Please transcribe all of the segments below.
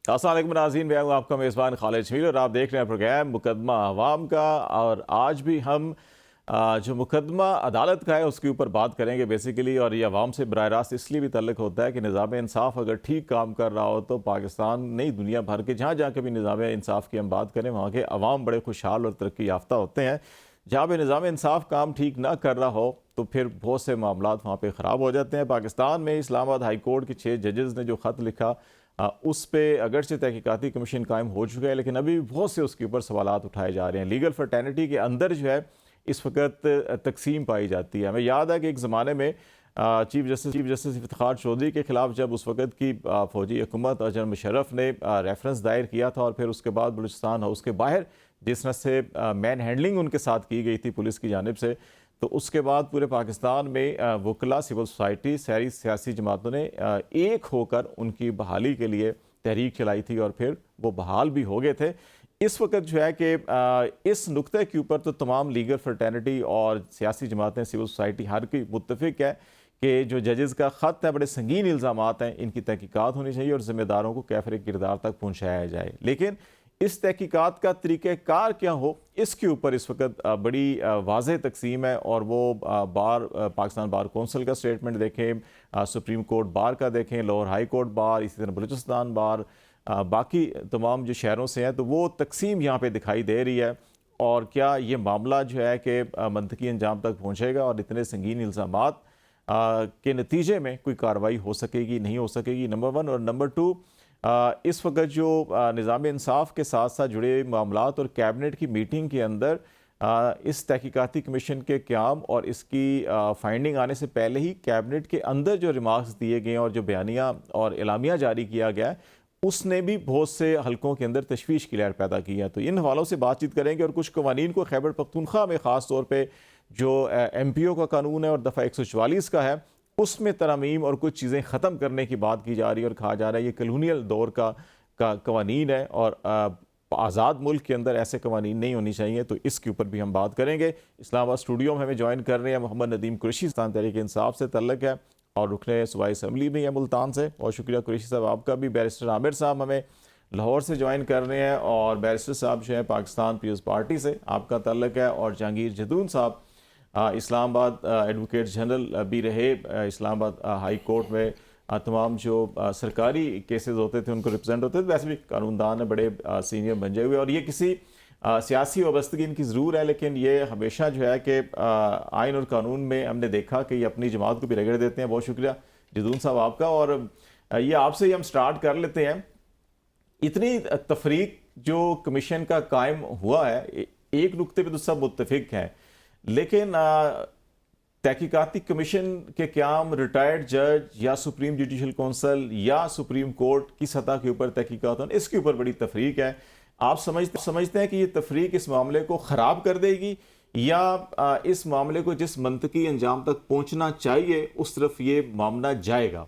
अस्सलाम वालेकुम नाज़रीन, मैं हूँ आपका मेज़बान खालिद शमील और आप देख रहे हैं प्रोग्राम मुकदमा अवाम का। और आज भी हम जो मुकदमा अदालत का है उसके ऊपर बात करेंगे बेसिकली। और ये अवाम से बराह रास्त इसलिए भी तल्लुक़ होता है कि निज़ाम इंसाफ़ अगर ठीक काम कर रहा हो तो पाकिस्तान नहीं, दुनिया भर के जहाँ जहाँ के भी निज़ाम इंसाफ़ की हम बात करें वहाँ के अवाम बड़े खुशहाल और तरक्की याफ्ता होते हैं। जहाँ पे निज़ाम इंसाफ़ काम ठीक ना कर रहा हो तो फिर बहुत से मामलात वहाँ पे ख़राब हो जाते हैं। पाकिस्तान में इस्लामाबाद हाई कोर्ट के 6 जजेज़ ने जो ख़त लिखा, उस पे अगरचे तहकीकाती कमीशन कायम हो चुका है, लेकिन अभी भी बहुत से उसके ऊपर सवालात उठाए जा रहे हैं। लीगल फर्टर्निटी के अंदर जो है इस वक्त तकसीम पाई जाती है। हमें याद है कि एक ज़माने में चीफ जस्टिस इफ्तिखार चौधरी के ख़िलाफ़ जब उस वक्त की फ़ौजी हुकूमत और जनरल मुशर्रफ ने रेफरेंस दायर किया था और फिर उसके बाद बलूचिस्तान हाउस के बाहर जिस तरह से मैन हैंडलिंग उनके साथ की गई थी पुलिस की जानिब से, तो उसके बाद पूरे पाकिस्तान में वकला, सिविल सोसाइटी, सारी सियासी जमातों ने एक होकर उनकी बहाली के लिए तहरीक चलाई थी और फिर वो बहाल भी हो गए थे। इस वक्त जो है कि इस नुक्ते के ऊपर तो तमाम लीगल फ्रेटर्निटी और सियासी जमातें, सिविल सोसाइटी हर कोई मुत्तफिक है कि जो जजेज़ का ख़त है बड़े संगीन इल्ज़ामात हैं, इनकी तहकीकात होनी चाहिए और ज़िम्मेदारों को कैफ़रे किरदार तक पहुँचाया जाए। लेकिन इस तहकीकात का तरीक़ेकार क्या हो, इसके ऊपर इस वक्त बड़ी वाज़ेह तक़सीम है। और वो पाकिस्तान बार कौंसिल का स्टेटमेंट देखें, सुप्रीम कोर्ट बार का देखें, लोअर हाई कोर्ट बार, इसी तरह बलूचिस्तान बार, बाकी तमाम जो शहरों से हैं, तो वो तक़सीम यहाँ पे दिखाई दे रही है। और क्या ये मामला जो है कि मंतकी अंजाम तक पहुँचेगा और इतने संगीन इल्ज़ामात के नतीजे में कोई कार्रवाई हो सकेगी, नहीं हो सकेगी, नंबर 1। और नंबर 2, इस वक्त जो निज़ाम इंसाफ़ के साथ साथ जुड़े मामलात और कैबिनेट की मीटिंग के अंदर इस तहकीकाती कमीशन के क़याम और इसकी फाइंडिंग आने से पहले ही कैबिनेट के अंदर जो रिमार्क्स दिए गए हैं और जो बयानिया और एलामिया जारी किया गया है, उसने भी बहुत से हलकों के अंदर तशवीश की लहर पैदा की है। तो इन हवालों से बातचीत करेंगे और कुछ कवानीन को खैबर पख्तूनख्वा में ख़ास तौर पर जो MPO का कानून है और दफ़ा 144 का है, उसमें तरमीम और कुछ चीज़ें ख़त्म करने की बात की जा रही है और कहा जा रहा है ये कॉलोनियल दौर का कवानीन है और आज़ाद मुल्क के अंदर ऐसे कवानीन नहीं होनी चाहिए। तो इसके ऊपर भी हम बात करेंगे। इस्लामाबाद स्टूडियो में हमें ज्वाइन कर रहे हैं मोहम्मद नदीम कुरैशी, पाकिस्तान तहरीक इंसाफ से तल्लक है और रुकने सूबाई असम्बली भी है मुल्तान से। बहुत शुक्रिया कुरैशी साहब आपका भी। बैरिस्टर आमिर साहब हमें लाहौर से ज्वाइन कर रहे हैं और बैरिस्टर साहब जो है पाकिस्तान पीपल्स पार्टी से आपका तल्लक है। और जहांगीर जदून साहब इस्लामाबाद एडवोकेट जनरल भी रहे, इस्लामाबाद हाई कोर्ट में तमाम जो सरकारी केसेस होते थे उनको रिप्रेजेंट होते थे। वैसे भी कानूनदान है, बड़े सीनियर बन जाए हुए। और ये किसी सियासी वाबस्तगी इनकी ज़रूर है, लेकिन ये हमेशा जो है कि आइन और कानून में हमने देखा कि ये अपनी जमात को भी रगड़ देते हैं। बहुत शुक्रिया जदून साहब आपका। और ये आपसे ही हम स्टार्ट कर लेते हैं। इतनी तफरीक जो कमीशन का कायम हुआ है, एक नुक्ते पर तो सब मुत्तफिक हैं, लेकिन तहकीकाती कमीशन के क़याम रिटायर्ड जज या सुप्रीम जुडिशल कौंसिल या सुप्रीम कोर्ट की सतह के ऊपर तहकीकात होना, इसके ऊपर बड़ी तफरीक है। आप समझते हैं कि ये तफरीक इस मामले को ख़राब कर देगी या इस मामले को जिस मंतकी अंजाम तक पहुंचना चाहिए उस तरफ ये मामला जाएगा?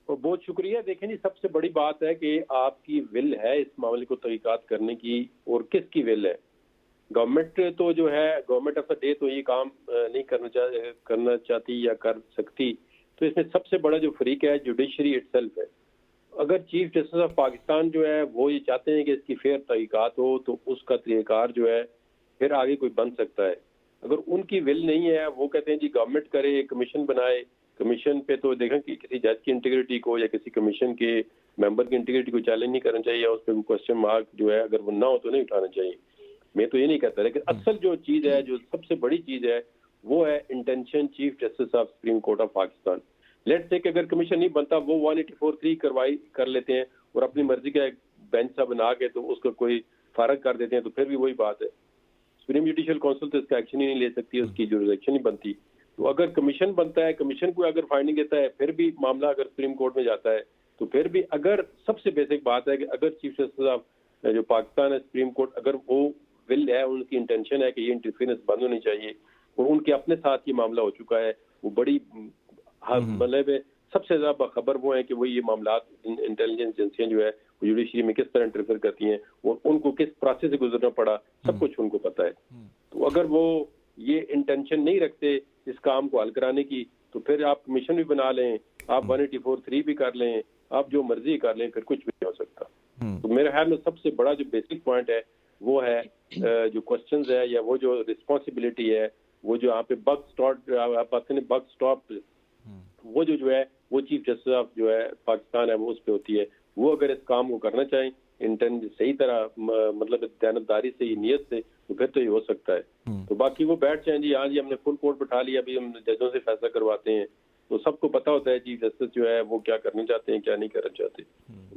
बहुत शुक्रिया। देखें जी, सबसे बड़ी बात है कि आपकी विल है इस मामले को तहकीकात करने की, और किसकी विल है। गवर्नमेंट तो जो है, गवर्नमेंट ऑफ द डे तो ये काम नहीं करना चाहती या कर सकती। तो इसमें सबसे बड़ा जो फरीक है जुडिशरी इटसेल्फ है। अगर चीफ जस्टिस ऑफ पाकिस्तान जो है वो ये चाहते हैं कि इसकी फेयर तहकीकात हो, तो उसका तरीक़ाकार जो है फिर आगे कोई बन सकता है। अगर उनकी विल नहीं है, वो कहते हैं जी गवर्नमेंट करे, कमीशन बनाए, कमीशन पे तो देखें कि किसी जज की इंटीग्रिटी को या किसी कमीशन के मेंबर की इंटीग्रिटी को चैलेंज नहीं करना चाहिए, उस पर क्वेश्चन मार्क जो है अगर वो ना हो तो नहीं उठाना चाहिए। मैं तो ये नहीं कहता, लेकिन असल जो चीज़ है, जो सबसे बड़ी चीज़ है, वो है intention chief justice of supreme court of Pakistan. Let's say कि अगर कमीशन नहीं बनता, वो 184(3) कार्रवाई कर लेते हैं और अपनी मर्जी का एक बेंच सा बना के तो उसको कोई फारग कर देते हैं, तो फिर भी वही बात है। सुप्रीम जुडिशल काउंसिल तो इसका एक्शन ही नहीं ले सकती, उसकी जुरिसडिक्शन नहीं बनती। तो अगर कमीशन बनता है, कमीशन को अगर फाइंडिंग देता है, फिर भी मामला अगर सुप्रीम कोर्ट में जाता है, तो फिर भी अगर सबसे बेसिक बात है कि अगर चीफ जस्टिस ऑफ जो पाकिस्तान है सुप्रीम कोर्ट, अगर वो विल है, उनकी इंटेंशन है कि ये इंटरफेरेंस बंद होनी चाहिए, और उनके अपने साथ ये मामला हो चुका है, वो बड़ी मतलब सबसे ज्यादा खबर वो है कि वो ये मामला इंटेलिजेंस एजेंसियां जो है वो जुडिशरी में किस तरह इंटरफेयर करती हैं और उनको किस प्रोसेस से गुजरना पड़ा, सब कुछ उनको पता है। तो अगर वो ये इंटेंशन नहीं रखते इस काम को हल कराने की, तो फिर आप कमीशन भी बना लें, आप 184(3) भी कर लें, आप जो मर्जी कर लें, फिर कुछ भी नहीं हो सकता। हम्म। तो मेरे ख्याल में सबसे बड़ा जो बेसिक पॉइंट है वो है जो क्वेश्चंस है या वो जो रिस्पॉन्सिबिलिटी है, वो जो यहाँ पे बग स्टॉप, आप आते हैं बग स्टॉप, वो जो है वो चीफ जस्टिस ऑफ जो है पाकिस्तान है वो उस पर होती है। वो अगर इस काम को करना चाहें इंटेंट सही तरह, मतलब दयानतदारी से, नीयत से, तो फिर तो ये हो सकता है। तो बाकी वो बैठ जाएं जी, हाँ जी हमने फुल कोर्ट बैठा लिया, अभी हम जजों से फैसला करवाते हैं, तो सबको पता होता है चीफ जस्टिस जो है वो क्या करना चाहते हैं, क्या नहीं करना चाहते।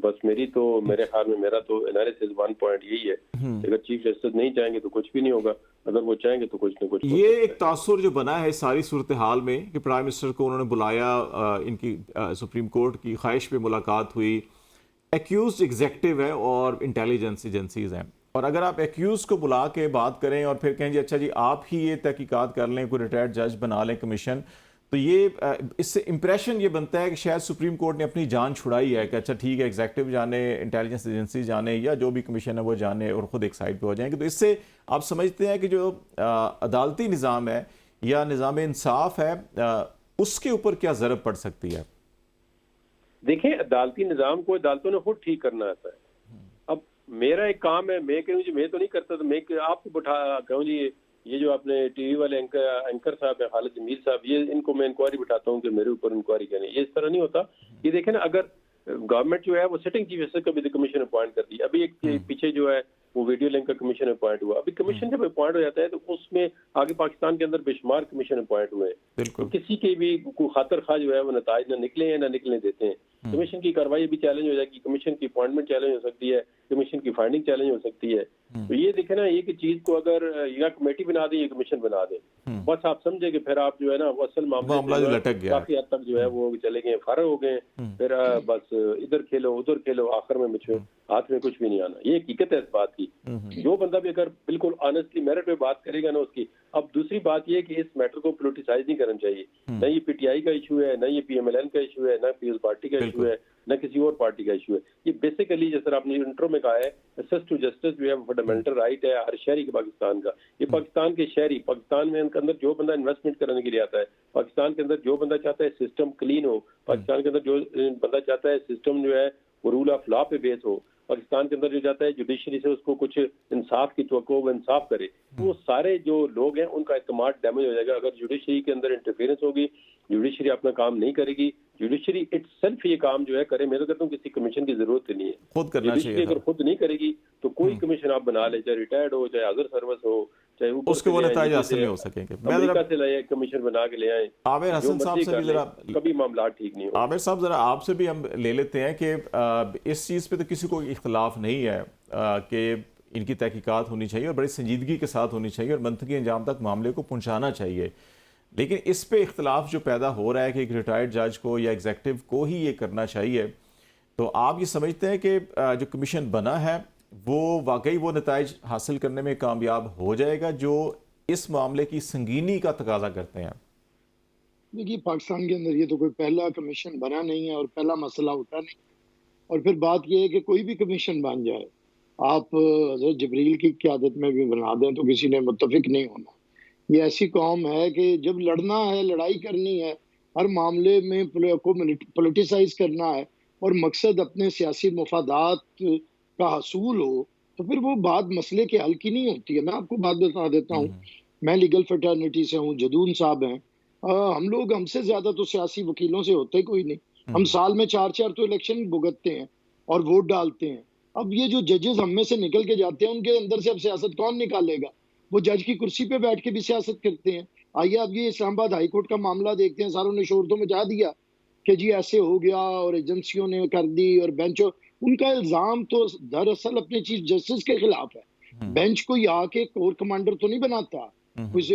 बस मेरे ख्याल में मेरा तो एनालिसिस वन पॉइंट यही है, अगर चीफ जस्टिस नहीं चाहेंगे तो कुछ भी नहीं होगा, अगर वो चाहेंगे तो कुछ ना कुछ हो ये सकता एक है। तासुर जो बना है सारी सूरत हाल में कि प्राइम मिनिस्टर को उन्होंने बुलाया, इनकी सुप्रीम कोर्ट की ख्वाहिश पे मुलाकात हुई। एक्यूज एग्जेक्टिव है और इंटेलिजेंस एजेंसीज हैं, और अगर आप एक्यूज को बुला के बात करें और फिर कहें जी अच्छा जी आप ही ये तहकीकात कर लें, कोई रिटायर्ड जज बना लें कमीशन, तो ये इससे इंप्रेशन ये बनता है कि शायद सुप्रीम कोर्ट ने अपनी जान छुड़ाई है कि अच्छा ठीक है एग्जेक्टिव जाने, इंटेलिजेंस एजेंसी जाने, या जो भी कमीशन है वो जाने और ख़ुद एक साइड पे हो जाएंगे। तो इससे आप समझते हैं कि जो अदालती निज़ाम है या निज़ाम इंसाफ है, उसके ऊपर क्या ज़रब पड़ सकती है? देखें, अदालती निज़ाम को अदालतों ने खुद ठीक करना आता है। अब मेरा एक काम है, मैं कहूँ जी मैं तो नहीं करता, तो मैं आपको बैठा कहूँ जी ये जो आपने टीवी वाले एंकर साहब है खालिद जमील साहब, ये इनको मैं इंक्वायरी बिठाता हूँ कि मेरे ऊपर इंक्वायरी करनी, ये इस तरह नहीं होता। ये देखें ना, अगर गवर्नमेंट जो है वो सिटिंग चीफ जस्टिस को भी कमीशन अपॉइंट कर दी, अभी एक पीछे जो है वो वीडियो लिंक का कमीशन अपॉइंट हुआ, अभी कमीशन जब अपॉइंट हो जाता है तो उसमें आगे पाकिस्तान के अंदर बेशुमार कमीशन अपॉइंट हुए हैं, तो किसी के भी कोई खातर खा जो है वो नताज ना निकले हैं ना निकलने देते हैं। कमीशन की कार्रवाई भी चैलेंज हो जाएगी, कमीशन की अपॉइंटमेंट चैलेंज हो सकती है, कमीशन की फाइंडिंग चैलेंज हो सकती है। तो ये देखे ना, एक चीज को अगर या कमेटी बना दें या कमीशन बना दें, बस आप समझे कि फिर आप जो है ना वो असल मामला लटक गया, काफी हद तक जो है वो चले गए, फारग हो गए, फिर बस इधर खेलो उधर खेलो, आखिर में मुझे हाथ में कुछ भी नहीं आना। ये हकीकत है इस बात की। जो बंदा भी अगर बिल्कुल ऑनेस्टली मेरिट पे बात करेगा ना उसकी। अब दूसरी बात ये कि इस मैटर को पोलिटिसाइज नहीं करना चाहिए, ना ये पीटीआई का इशू है, ना ये पीएमएलएन का इशू है, ना पीपल्स पार्टी का इशू है, न किसी और पार्टी का इशू है। ये बेसिकली जैसे आपने इंट्रो में कहा है, एक्सेस टू जस्टिस जो है फंडामेंटल राइट है हर शहरी के पाकिस्तान का। ये पाकिस्तान के शहरी, पाकिस्तान में इनके अंदर जो बंदा इन्वेस्टमेंट करने के लिए आता है, पाकिस्तान के अंदर जो बंदा चाहता है सिस्टम क्लीन हो, पाकिस्तान के अंदर जो बंदा चाहता है सिस्टम जो है वो रूल ऑफ लॉ पे बेस हो, पाकिस्तान के अंदर जो जाता है जुडिशरी से उसको कुछ इंसाफ की तवक्को, वो इंसाफ करे, वो सारे जो लोग हैं उनका एतमाद डैमेज हो जाएगा। अगर जुडिशरी के अंदर इंटरफेरेंस होगी, जुडिशरी अपना काम नहीं करेगी, जुडिशरी इटसेल्फ ये काम जो है करे, मैं तो कहता हूँ किसी कमीशन की जरूरत ही नहीं है, खुद करना चाहिए। अगर खुद नहीं करेगी तो कोई कमीशन आप बना ले, चाहे रिटायर्ड हो, चाहे अदर सर्विस हो, चाहे उसके वो नतीजे हासिल नहीं हो सकेंगे। अमेरिका से लाए कमीशन बना के ले आए, आमिर हसन साहब से भी जरा, कभी मामला ठीक नहीं हो। आमिर साहब जरा आपसे भी हम ले लेते हैं कि इस चीज़ पे तो किसी को इख्तलाफ नहीं है कि इनकी तहकीकात होनी चाहिए और बड़ी संजीदगी के साथ होनी चाहिए और मंतकी अंजाम तक मामले को पहुंचाना चाहिए, लेकिन इस पे इख्तलाफ जो पैदा हो रहा है कि एक रिटायर्ड जज को या एग्जेक्टिव को ही ये करना चाहिए, तो आप ये समझते हैं कि जो कमीशन बना है वो वाकई वो नताइज हासिल करने में कामयाब हो जाएगा जो इस मामले की संगीनी का तकाजा करते हैं? देखिए, पाकिस्तान के अंदर ये तो कोई पहला कमीशन बना नहीं है और पहला मसला उठा नहीं, और फिर बात ये है कि कोई भी कमीशन बन जाए, आप हज़रत जिब्रील की क़यादत में भी बना दें तो किसी ने मुत्तफिक नहीं होना। ये ऐसी कौम है कि जब लड़ना है, लड़ाई करनी है, हर मामले में को पॉलिटिसाइज करना है और मकसद अपने सियासी मफादात का हसूल हो, तो फिर वो बात मसले के हल की नहीं होती है। मैं आपको बात बता देता हूँ, मैं लीगल फ्रेटर्निटी से हूँ, जदून साहब हैं, हम लोग हमसे ज्यादा तो सियासी वकीलों से होते कोई नहीं। हम साल में 4-4 तो इलेक्शन भुगतते हैं और वोट डालते हैं। अब ये जो जजेस हम में से निकल के जाते हैं, उनके अंदर से अब सियासत कौन निकालेगा? वो जज की कुर्सी पे बैठ के भी सियासत करते हैं। आइए अब ये इस्लामाबाद हाई कोर्ट का मामला देखते हैं, सारों ने शोर तो मचा दिया कि जी ऐसे हो गया और एजेंसियों ने कर दी और बेंचों, उनका इल्जाम तो दरअसल अपने चीफ जस्टिस के खिलाफ है। बेंच कोई आके कोर कमांडर तो नहीं बनाता, कुछ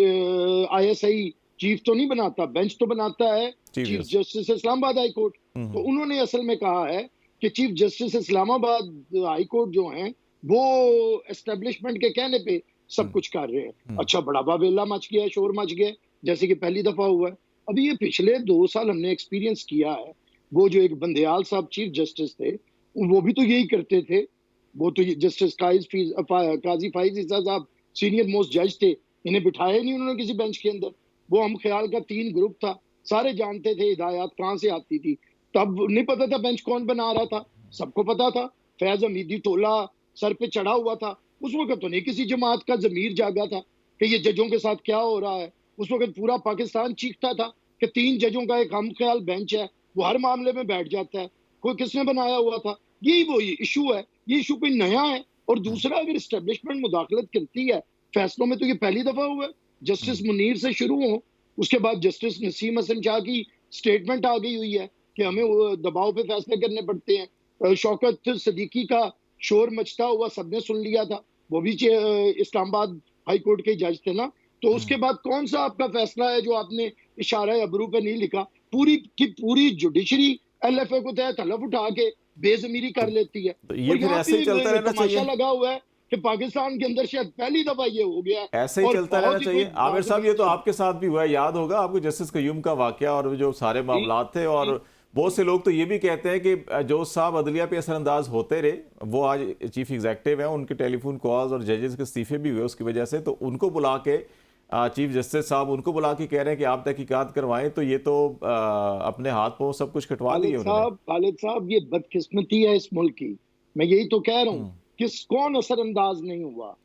ISI चीफ तो नहीं बनाता, बेंच तो बनाता है chief justice Islamabad high court. तो उन्होंने असल में कहा है कि chief justice Islamabad high court जो हैं वो एस्टेब्लिशमेंट के कहने पे सब कुछ कर रहे हैं। अच्छा, बड़ा बाबेला मच गया, शोर मच गया, जैसे कि पहली दफा हुआ है। अभी ये पिछले 2 साल हमने एक्सपीरियंस किया है। वो जो एक बंदयाल साहब चीफ जस्टिस थे, वो भी तो यही करते थे। वो तो जस्टिस काजी फाइज ईसा साहब सीनियर मोस्ट जज थे, इन्हें बिठाया नहीं उन्होंने किसी बेंच के अंदर। वो हम ख्याल का 3 ग्रुप था, सारे जानते थे हिदायत कहाँ से आती थी। तब नहीं पता था बेंच कौन बना रहा था, सबको पता था। फैज हमीदी तोला सर पे चढ़ा हुआ था। उस वक्त तो नहीं किसी जमात का जमीर जागा था कि ये जजों के साथ क्या हो रहा है। उस वक्त पूरा पाकिस्तान चीखता था कि 3 जजों का एक हम ख्याल बेंच है, वो हर मामले में बैठ जाता है। कोई किसने बनाया हुआ था? यही वो इशू है, ये इशू कोई नया है। और दूसरा, अगर इस्टेब्लिशमेंट मुदाखलत करती है फैसलों में, तो ये पहली दफा हुआ है। जस्टिस मुनीर से शुरू हो, उसके बाद जस्टिस नसीम हसन शाह की स्टेटमेंट आ गई हुई है कि हमें दबाव पे फैसले करने पड़ते हैं। शौकत सदीकी का शोर मचता हुआ सबने सुन लिया था, वो भी इस्लामाबाद हाई कोर्ट के जज थे ना। तो उसके बाद कौन सा आपका फैसला है जो आपने इशारा अबरू पे नहीं लिखा? पूरी की पूरी जुडिशरी LFA को तहत हलफ उठा के बेजमीरी कर लेती है। तो ये और फिर यहाँ ऐसे ही चलता रहना तमाशा चाहिए, लगा हुआ है कि पाकिस्तान के अंदर शायद पहली दफा ये हो गया है। ऐसे ही और चलता बहुत रहना ही चाहिए। कोई आमिर साहब, ये तो लाजवाब आपके साथ भी हुआ है, याद होगा आपको जस्टिस कयूम का वाकया और जो सारे मामलात थे। और बहुत से लोग तो ये भी कहते हैं कि जो साहब अदलिया पे असरअंदाज होते रहे, वो आज चीफ एग्जीक्यूटिव हैं, उनके टेलीफोन कॉल्स और जजेस के इस्तीफे भी हुए उसकी वजह से। तो उनको बुला के चीफ जस्टिस साहब उनको बुला के कह रहे हैं कि आप तहकीकात करवाएं, तो ये तो अपने हाथ पांव सब कुछ कटवा लिए उन्होंने। खालिद साहब, ये बदकिस्मती है इस मुल्क की। मैं यही तो कह रहा हूँ, कौन असरअंदाज नहीं हुआ,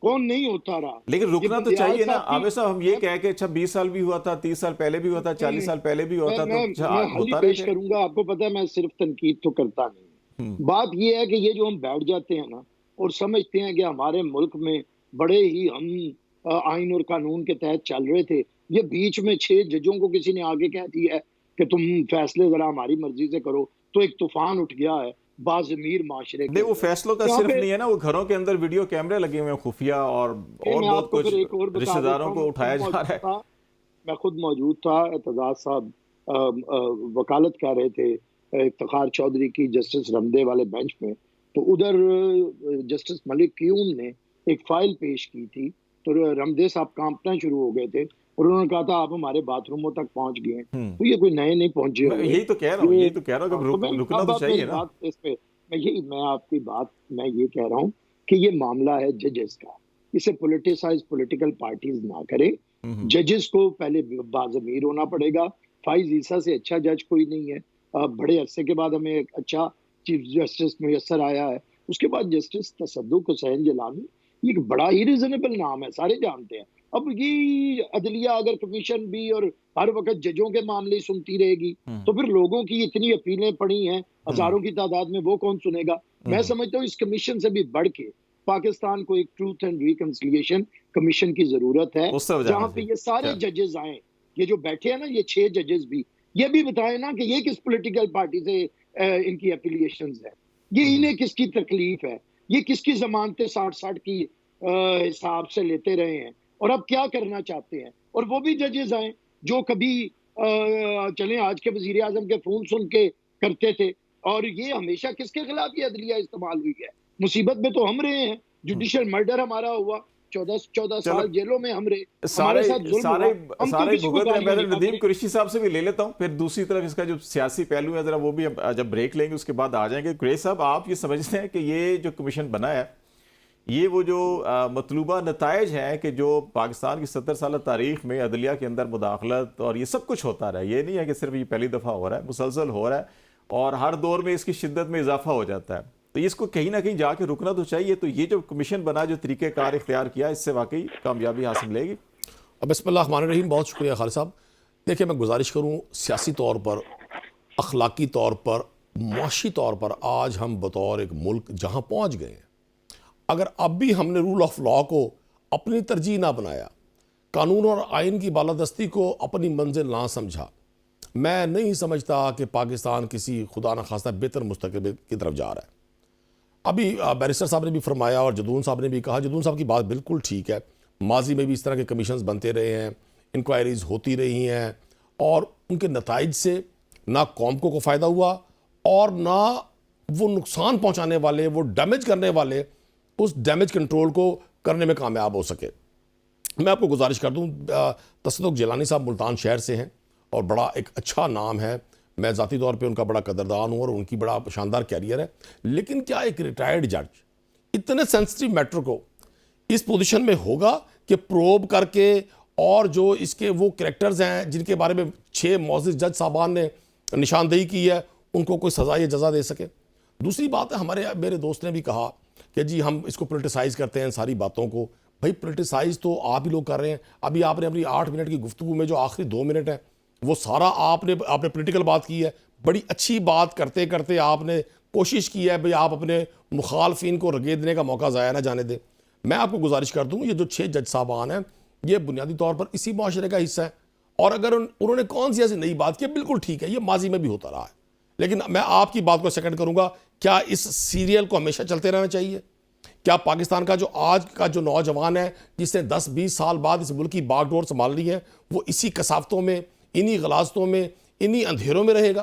कौन नहीं होता रहा। लेकिन रुकना तो चाहिए ना आमिर साहब। हम ये मैं कह के अच्छा 20 साल भी हुआ था, 30 साल पहले भी हुआ था, 40 साल पहले भी हुआ था, तो मैं हल ही होता पेश रहे। करूंगा। आपको पता है मैं सिर्फ तनकीद तो करता नहीं। बात ये है कि ये जो हम बैठ जाते हैं ना और समझते हैं कि हमारे मुल्क में बड़े ही हम आइन और कानून के तहत चल रहे थे, ये बीच में 6 जजों को किसी ने आगे कह दिया है कि तुम फैसले जरा हमारी मर्जी से करो, तो एक तूफान उठ गया है बाज़मीर माशरे के नहीं, वो अंदर। फैसलों का यहाँ सिर्फ पे नहीं है ना, वो घरों के अंदर वीडियो कैमरे लगे हुए हैं खुफिया, और मैं बहुत आपको फिर एक और कुछ बता देता रिश्तेदारों हूँ। को उठाया जा रहा है। मैं खुद मौजूद था। एतजाज साहब वकालत कर रहे थे इफ्तिखार चौधरी की जस्टिस रमदे वाले बेंच में। तो उधर जस्टिस मलिक क्यूम ने एक फाइल पेश की थी, तो रमदे साहब कांपना शुरू हो गए थे और उन्होंने कहा था आप हमारे बाथरूमों तक पहुंच गए हैं। तो ये कोई नए नहीं पहुंचे मैं हुए। यही तो कह रहा हूँ, ये यही तो कह रहा हूँ कि रुकना तो चाहिए ना। इस पे मैं आपकी बात मैं ये कह रहा हूँ कि ये मामला है जजेस का, इसे पोलिटिसाइज पॉलिटिकल पार्टीज ना करें। जजेस को पहले बाज़मीर होना पड़ेगा। फाइज ईसा से अच्छा जज कोई नहीं है। बड़े अरसे के बाद हमें एक अच्छा चीफ जस्टिस मुयसर आया है। उसके बाद जस्टिस तसद्दुक हुसैन जिलानी, ये एक बड़ा ही रिजनेबल नाम है, सारे जानते हैं। अब ये अदलिया अगर कमीशन भी और हर वक्त जजों के मामले सुनती रहेगी, तो फिर लोगों की इतनी अपीलें पड़ी हैं हजारों की तादाद में, वो कौन सुनेगा? मैं समझता हूँ इस कमीशन से भी बढ़ के पाकिस्तान को एक ट्रूथ एंड रिकंसिलिएशन कमीशन की जरूरत है, जहां पे ये सारे जजेस आए। ये जो बैठे हैं ना, ये 6 जजेस भी, ये भी बताए ना कि ये किस पॉलिटिकल पार्टी से इनकी एफिलिएशंस है, ये इन्हें किसकी तकलीफ है, ये किसकी जमानतें 60-60 की हिसाब से लेते रहे हैं और अब क्या करना चाहते हैं। और वो भी जजेस आए जो कभी चले आज के वजीर आजम के फोन सुन के करते थे। और ये हमेशा किसके खिलाफ ये अदलिया इस्तेमाल हुई है? मुसीबत में तो हम रहे हैं। जुडिशियल मर्डर हमारा हुआ, 14 साल जेलों में हम रहे, हमारे साथ जुल्म हुआ, हम तो किसी को गालियां नहीं नदीम देते। कुरैशी साहब से भी ले लेता हूं, फिर दूसरी तरफ इसका जो सियासी पहलू है जरा वो भी जब ब्रेक लेंगे उसके बाद आ जाएंगे। कुरैशी साहब, आप ये समझते हैं कि ये जो कमीशन बना है, ये वो जो मतलूबा नताइज हैं कि जो पाकिस्तान की 70 साल तारीख में अदलिया के अंदर मुदाखलत और ये सब कुछ होता रहा है, ये नहीं है कि सिर्फ ये पहली दफ़ा हो रहा है, मुसलसल हो रहा है और हर दौर में इसकी शिद्दत में इजाफा हो जाता है, तो इसको कहीं ना कहीं जाके रुकना तो चाहिए। तो ये जो कमीशन बना, जो तरीक़ेकार इख्तियार किया, इससे वाकई कामयाबी हासिल मिलेगी। बिस्मिल्लाहिर्रहमानिर्रहीम। बहुत शुक्रिया खालिद साहब। देखिए, मैं गुजारिश करूँ, सियासी तौर पर, अखलाकी तौर पर, मुआशी तौर पर आज हम बतौर एक मुल्क जहाँ पहुँच गए हैं, अगर अब भी हमने रूल ऑफ लॉ को अपनी तरजीह ना बनाया, कानून और आइन की बालादस्ती को अपनी मंजिल ना समझा, मैं नहीं समझता कि पाकिस्तान किसी खुदा न खास्ता बेहतर मुस्तकबिल की तरफ जा रहा है। अभी बैरिस्टर साहब ने भी फरमाया और जदून साहब ने भी कहा, जदून साहब की बात बिल्कुल ठीक है। माजी में भी इस तरह के कमीशंस बनते रहे हैं, इंक्वायरीज होती रही हैं और उनके नताइज से ना कौम को फ़ायदा हुआ और ना वो नुकसान पहुँचाने वाले, वो डैमेज करने वाले उस डैमेज कंट्रोल को करने में कामयाब हो सके। मैं आपको गुजारिश कर दूं, तसद्दुक जिलानी साहब मुल्तान शहर से हैं और बड़ा एक अच्छा नाम है, मैं ज़ाती तौर पे उनका बड़ा कदरदान हूँ और उनकी बड़ा शानदार कैरियर है। लेकिन क्या एक रिटायर्ड जज इतने सेंसिटिव मैटर को इस पोजीशन में होगा कि प्रोब करके, और जो इसके वो कैरेक्टर्स हैं जिनके बारे में 6 मौजूद जज साहबान ने निशानदेही की है उनको कोई सज़ा या जज़ा दे सके। दूसरी बात है, मेरे दोस्त ने भी कहा कि जी हम इसको पोलिटिसाइज़ करते हैं सारी बातों को। भाई पोलिटिसाइज़ तो आप ही लोग कर रहे हैं। अभी आपने अपनी 8 मिनट की गुफ्तगू में जो आखिरी 2 मिनट है वो सारा आपने पोलिटिकल बात की है। बड़ी अच्छी बात करते करते आपने कोशिश की है भाई आप अपने मुखालफिन को रगेदने का मौका ज़ाया ना जाने दें। मैं आपको गुजारिश कर दूँ, ये जो 6 जज साहबान हैं ये बुनियादी तौर पर इसी माशरे का हिस्सा है। और अगर उन्होंने कौन सी ऐसी नई बात की, बिल्कुल ठीक है, ये माजी में भी होता रहा है। लेकिन मैं आपकी बात को सेकंड करूंगा, क्या इस सीरियल को हमेशा चलते रहना चाहिए? क्या पाकिस्तान का जो आज का जो नौजवान है जिसने 10-20 साल बाद इस मुल्क की बागडोर संभाल ली है, वो इसी कसावतों में, इन्हीं गलाजतों में, इन्हीं अंधेरों में रहेगा?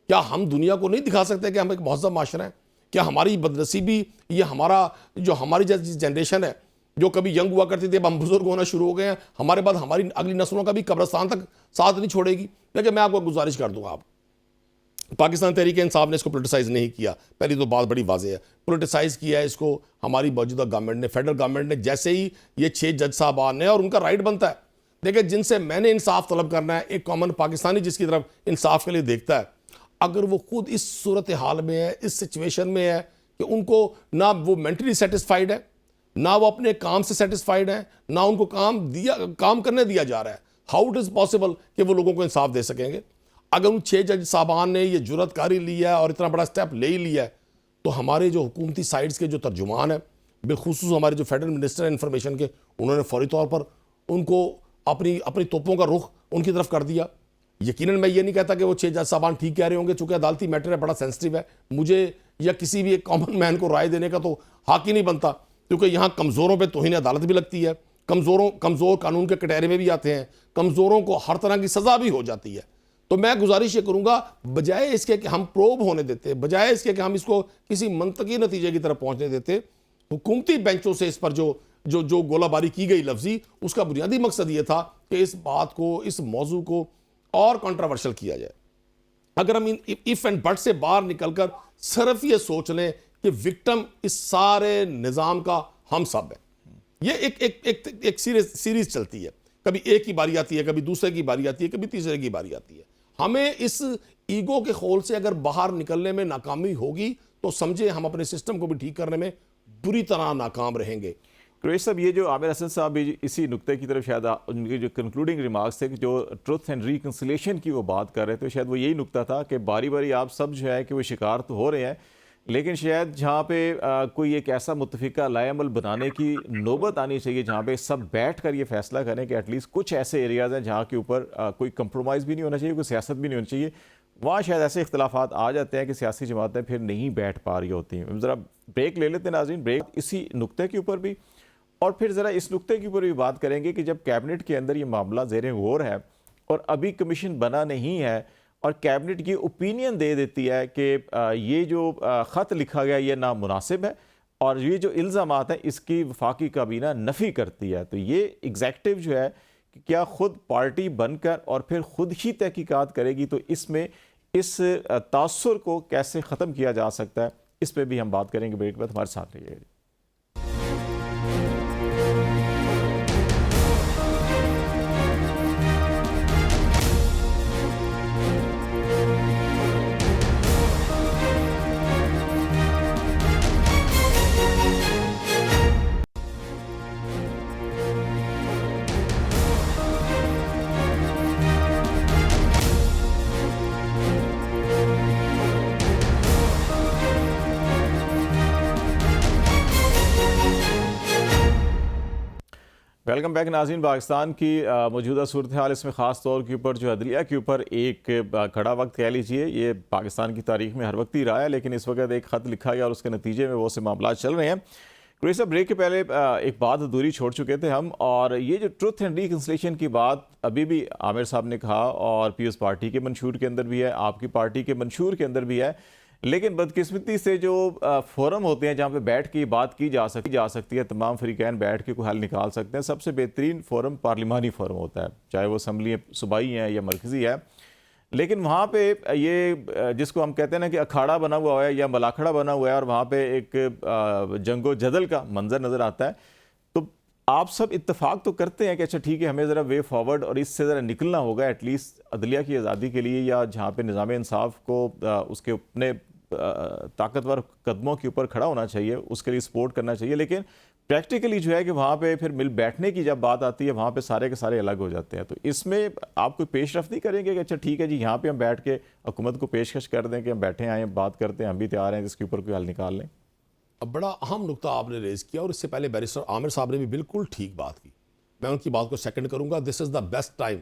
क्या हम दुनिया को नहीं दिखा सकते कि हम एक महज़्ज़ब माशरा है? क्या हमारी बदनसीबी, ये हमारी जैसी जनरेशन है जो कभी यंग हुआ करती थी, अब हम बुजुर्ग होना शुरू हो गए हैं, हमारे बाद हमारी अगली नस्लों का भी कब्रिस्तान तक साथ नहीं छोड़ेगी? लेकिन मैं आपको गुजारिश कर दूंगा, आप पाकिस्तान तहरीक इंसाफ ने इसको पोलिटिसाइज़ नहीं किया। पहली तो बात बड़ी वाज़ेह है, पोलिटिसाइज़ किया है इसको हमारी मौजूदा गवर्नमेंट ने, फेडरल गवर्नमेंट ने। जैसे ही ये 6 जज साहबान ने, और उनका राइट बनता है, देखिए जिनसे मैंने इंसाफ तलब करना है, एक कॉमन पाकिस्तानी जिसकी तरफ इंसाफ के लिए देखता है, अगर वो खुद इस सूरत हाल में है, इस सिचुएशन में है कि उनको ना वो मेंटली सेटिस्फाइड है, ना वो अपने काम से सेटिस्फाइड है, ना उनको काम करने दिया जा रहा है, हाउ इट इज़ पॉसिबल कि वो लोगों को इंसाफ दे सकेंगे? अगर उन 6 जज साहबान ने ये जुर्रतकारी लिया है और इतना बड़ा स्टेप ले ही लिया है, तो हमारे जो हुकूमती साइड्स के जो तर्जुमान है, बिलखुसूस हमारे जो फेडरल मिनिस्टर है इंफॉर्मेशन के, उन्होंने फौरी तौर पर उनको अपनी तोपों का रुख उनकी तरफ कर दिया। यकीनन मैं ये नहीं कहता कि वो 6 जज साहबान ठीक कह रहे होंगे, चूंकि अदालती मैटर है, बड़ा सेंसिटिव है, मुझे या किसी भी एक कॉमन मैन को राय देने का तो हक ही नहीं बनता, क्योंकि यहाँ कमज़ोरों पर तौहीन अदालत भी लगती है, कमज़ोर कानून के कटहरे में भी आते हैं, कमज़ोरों को हर तरह की सज़ा भी हो जाती है। तो मैं गुजारिश ये करूंगा, बजाय इसके कि हम प्रोब होने देते, बजाय इसके कि हम इसको किसी मंतकी नतीजे की तरफ पहुंचने देते, हुकूमती बेंचों से इस पर जो गोलाबारी की गई लफ्जी, उसका बुनियादी मकसद ये था कि इस बात को, इस मौजू को और कंट्रोवर्शियल किया जाए। अगर हम इन इफ एंड बट से बाहर निकलकर सिर्फ ये सोच लें कि विक्टिम इस सारे निज़ाम का हम सब है, ये एक सीरीज चलती है, कभी एक की बारी आती है, कभी दूसरे की बारी आती है, कभी तीसरे की बारी आती है। हमें इस ईगो के खोल से अगर बाहर निकलने में नाकामी होगी तो समझे हम अपने सिस्टम को भी ठीक करने में बुरी तरह नाकाम रहेंगे। कुरैशी साहब, ये जो आमिर हसन साहब भी इसी नुक्ते की तरफ, शायद उनके जो कंक्लूडिंग रिमार्क्स थे कि जो ट्रुथ एंड रिकन्सिलिएशन की वो बात कर रहे थे, शायद वो यही नुक्ता था कि बारी बारी आप सब जो है कि वो शिकार तो हो रहे हैं, लेकिन शायद जहाँ पे कोई एक ऐसा मुत्तफ़िका लाएअमल बनाने की नौबत आनी चाहिए जहाँ पे सब बैठ कर ये फैसला करें कि एटलीस्ट कुछ ऐसे एरियाज़ हैं जहाँ के ऊपर कोई कंप्रोमाइज़ भी नहीं होना चाहिए, कोई सियासत भी नहीं होनी चाहिए। वहाँ शायद ऐसे इख्तलाफात आ जाते हैं कि सियासी जमातें फिर नहीं बैठ पा रही होती हैं। ज़रा ब्रेक ले लेते हैं नाज़रीन, ब्रेक इसी नुक्ते के ऊपर भी, और फिर ज़रा इस नुक्ते के ऊपर भी बात करेंगे कि जब कैबिनेट के अंदर ये मामला ज़ेर गौर है और अभी कमीशन बना नहीं है और कैबिनेट ये ओपिनियन दे देती है कि ये जो ख़त लिखा गया ये नामुनासिब है और ये जो इल्ज़ामात हैं इसकी वफाकी काबीना नफ़ी करती है, तो ये एग्जेक्टिव जो है कि क्या ख़ुद पार्टी बनकर और फिर ख़ुद ही तहकीकात करेगी, तो इसमें इस तासुर को कैसे ख़त्म किया जा सकता है, इस पर भी हम बात करेंगे। ब्रेक के बाद हमारे साथ रहिएगा। वेलकम बैक नाज़रीन। पाकिस्तान की मौजूदा सूरत हाल, इसमें ख़ास तौर के ऊपर जो अदलिया के ऊपर एक खड़ा वक्त कह लीजिए, ये पाकिस्तान की तारीख में हर वक्त ही रहा है, लेकिन इस वक्त एक ख़त लिखा गया और उसके नतीजे में वो से मामला चल रहे हैं। कुरैशी साहब, ब्रेक के पहले एक बात अधूरी छोड़ चुके थे हम, और ये जो ट्रुथ एंड रिकन्सिलिएशन की बात अभी भी आमिर साहब ने कहा और पीएस पार्टी के मंशूर के अंदर भी है, आपकी पार्टी के मंशूर के अंदर भी है, लेकिन बदकिस्मती से जो फोरम होते हैं जहाँ पे बैठ के बात की जा सकती है, तमाम फ़रीक़ैन बैठ के कोई हल निकाल सकते हैं, सबसे बेहतरीन फोरम पार्लिमानी फोरम होता है, चाहे वो असम्बली सूबाई है या मरकज़ी है। लेकिन वहाँ पे ये जिसको हम कहते हैं ना कि अखाड़ा बना हुआ है या मलाखड़ा बना हुआ है और वहाँ पे एक जंगो जदल का मंजर नज़र आता है, तो आप सब इत्तेफाक तो करते हैं कि अच्छा ठीक है, हमें ज़रा वे फॉरवर्ड और इससे ज़रा निकलना होगा एटलीस्ट अदलिया की आज़ादी के लिए, या जहाँ पे निज़ाम इंसाफ को उसके अपने ताकतवर कदमों के ऊपर खड़ा होना चाहिए, उसके लिए सपोर्ट करना चाहिए। लेकिन प्रैक्टिकली जो है कि वहाँ पे फिर मिल बैठने की जब बात आती है, वहाँ पे सारे के सारे अलग हो जाते हैं। तो इसमें आप कोई पेशरफ नहीं करेंगे कि अच्छा ठीक है जी, यहाँ पे हम बैठ के हुकूमत को पेशकश कर दें कि हम बैठे आए बात करते हैं, हम भी तैयार हैं इसके ऊपर कोई हल निकाल लें? अब बड़ा अहम नुकता आपने रेज किया और इससे पहले बैरिस्टर आमिर साहब ने भी बिल्कुल ठीक बात की। मैं उनकी बात को सेकंड करूंगा। This is the best time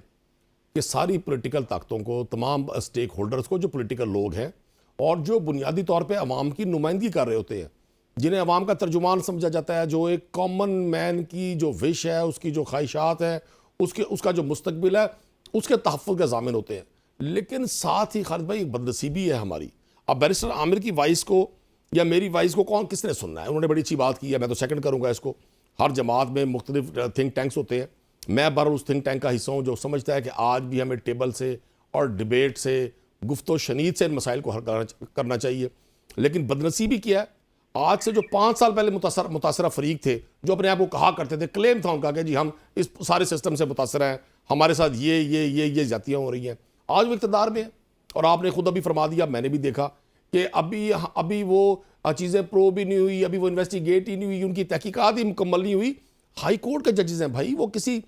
कि सारी पॉलिटिकल ताकतों को, तमाम स्टेक होल्डर्स को, जो पॉलिटिकल लोग हैं और जो बुनियादी तौर पे अवाम की नुमाइंदगी कर रहे होते हैं, जिन्हें अवाम का तर्जुमान समझा जाता है, जो एक कॉमन मैन की जो विश है, उसकी जो ख्वाहिशात है, उसका जो मुस्तकबिल है, उसके तहफ़्फ़ुज़ के ज़ामिन होते हैं। लेकिन साथ ही खालिद भाई एक बदनसीबी है हमारी। अब बैरिस्टर आमिर की वॉइस को या मेरी वॉइस को किसने सुनना है? उन्होंने बड़ी अच्छी बात की है, मैं तो सेकंड करूंगा इसको। हर जमात में मुख्तलिफ थिंक टैंक्स होते हैं। मैं बहरहाल उस थिंक टैंक का हिस्सा हूँ जो समझता है कि आज भी हमें टेबल से और डिबेट से, गुफ्तो शनीद से इन मसाइल को हल करना चाहिए। लेकिन बदनसीबी क्या है, आज से जो 5 साल पहले मुतासरा फरीक थे, जो अपने आप को कहा करते थे, क्लेम था उनका कि जी हम इस सारे सिस्टम से मुतासर हैं, हमारे साथ ये जातियाँ हो रही हैं, आज वो इक़्तिदार में है। और आपने खुद अभी फरमा दिया, मैंने भी देखा कि अभी वो चीज़ें प्रो भी नहीं हुई, अभी वो इन्वेस्टिगेट ही नहीं हुई, उनकी तहकीकात ही मुकम्मल नहीं हुई। हाई कोर्ट के जजेस हैं भाई, वो किसी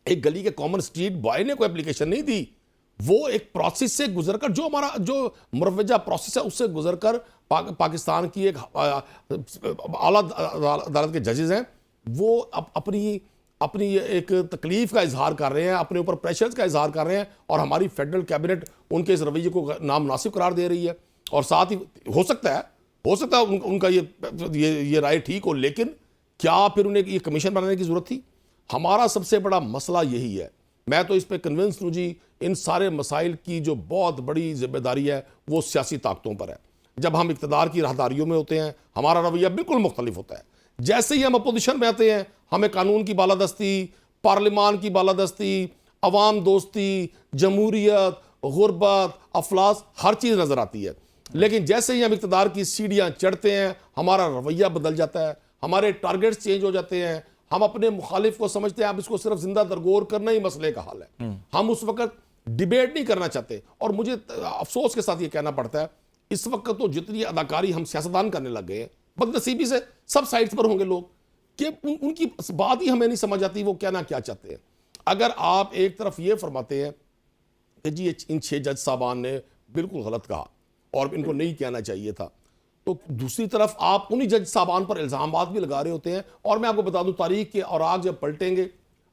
एक गली के कॉमन स्ट्रीट बॉय ने कोई एप्लीकेशन नहीं दी। वो एक प्रोसेस से गुजरकर, जो हमारा जो मुरवजा प्रोसेस है उससे गुजरकर पाकिस्तान की एक आला अदालत के जजेस हैं, वो अपनी एक तकलीफ का इजहार कर रहे हैं, अपने ऊपर प्रेशर्स का इजहार कर रहे हैं, और हमारी फेडरल कैबिनेट उनके इस रवैये को नामुनासिब करार दे रही है। और साथ ही हो सकता है उनका ये राय ठीक हो, लेकिन क्या फिर उन्हें ये कमीशन बनाने की जरूरत थी? हमारा सबसे बड़ा मसला यही है। मैं तो इस पे कन्विंस हूँ जी, इन सारे मसाइल की जो बहुत बड़ी जिम्मेदारी है वो सियासी ताकतों पर है। जब हम इक़्तिदार की राहदारियों में होते हैं, हमारा रवैया बिल्कुल मुख्तलिफ होता है। जैसे ही हम अपोजिशन में आते हैं, हमें कानून की बालादस्ती, पार्लिमान की बालादस्ती, अवाम दोस्ती, जमहूरियत, गुरबत, अफलास, हर चीज़ नज़र आती है। लेकिन जैसे ही हम इक़्तिदार की सीढ़ियाँ चढ़ते हैं, हमारा रवैया बदल जाता है, हमारे टारगेट्स चेंज हो जाते हैं, हम अपने मुखालिफ को समझते हैं अब इसको सिर्फ जिंदा दरगोर करना ही मसले का हल है। हम उस वक्त डिबेट नहीं करना चाहते। और मुझे अफसोस के साथ ये कहना पड़ता है, इस वक्त तो जितनी अदाकारी हम सियासतदान करने लग गए हैं, बदनसीबी से सब साइड्स पर होंगे लोग, कि उनकी बात ही हमें नहीं समझ आती वो कहना क्या चाहते हैं। अगर आप एक तरफ ये फरमाते हैं कि जी इन 6 जज साहबान ने बिल्कुल गलत कहा और इनको नहीं कहना चाहिए था, तो दूसरी तरफ आप उन्हीं जज साहबान पर इल्ज़ामात भी लगा रहे होते हैं। और मैं आपको बता दूं, तारीख के और आग जब पलटेंगे,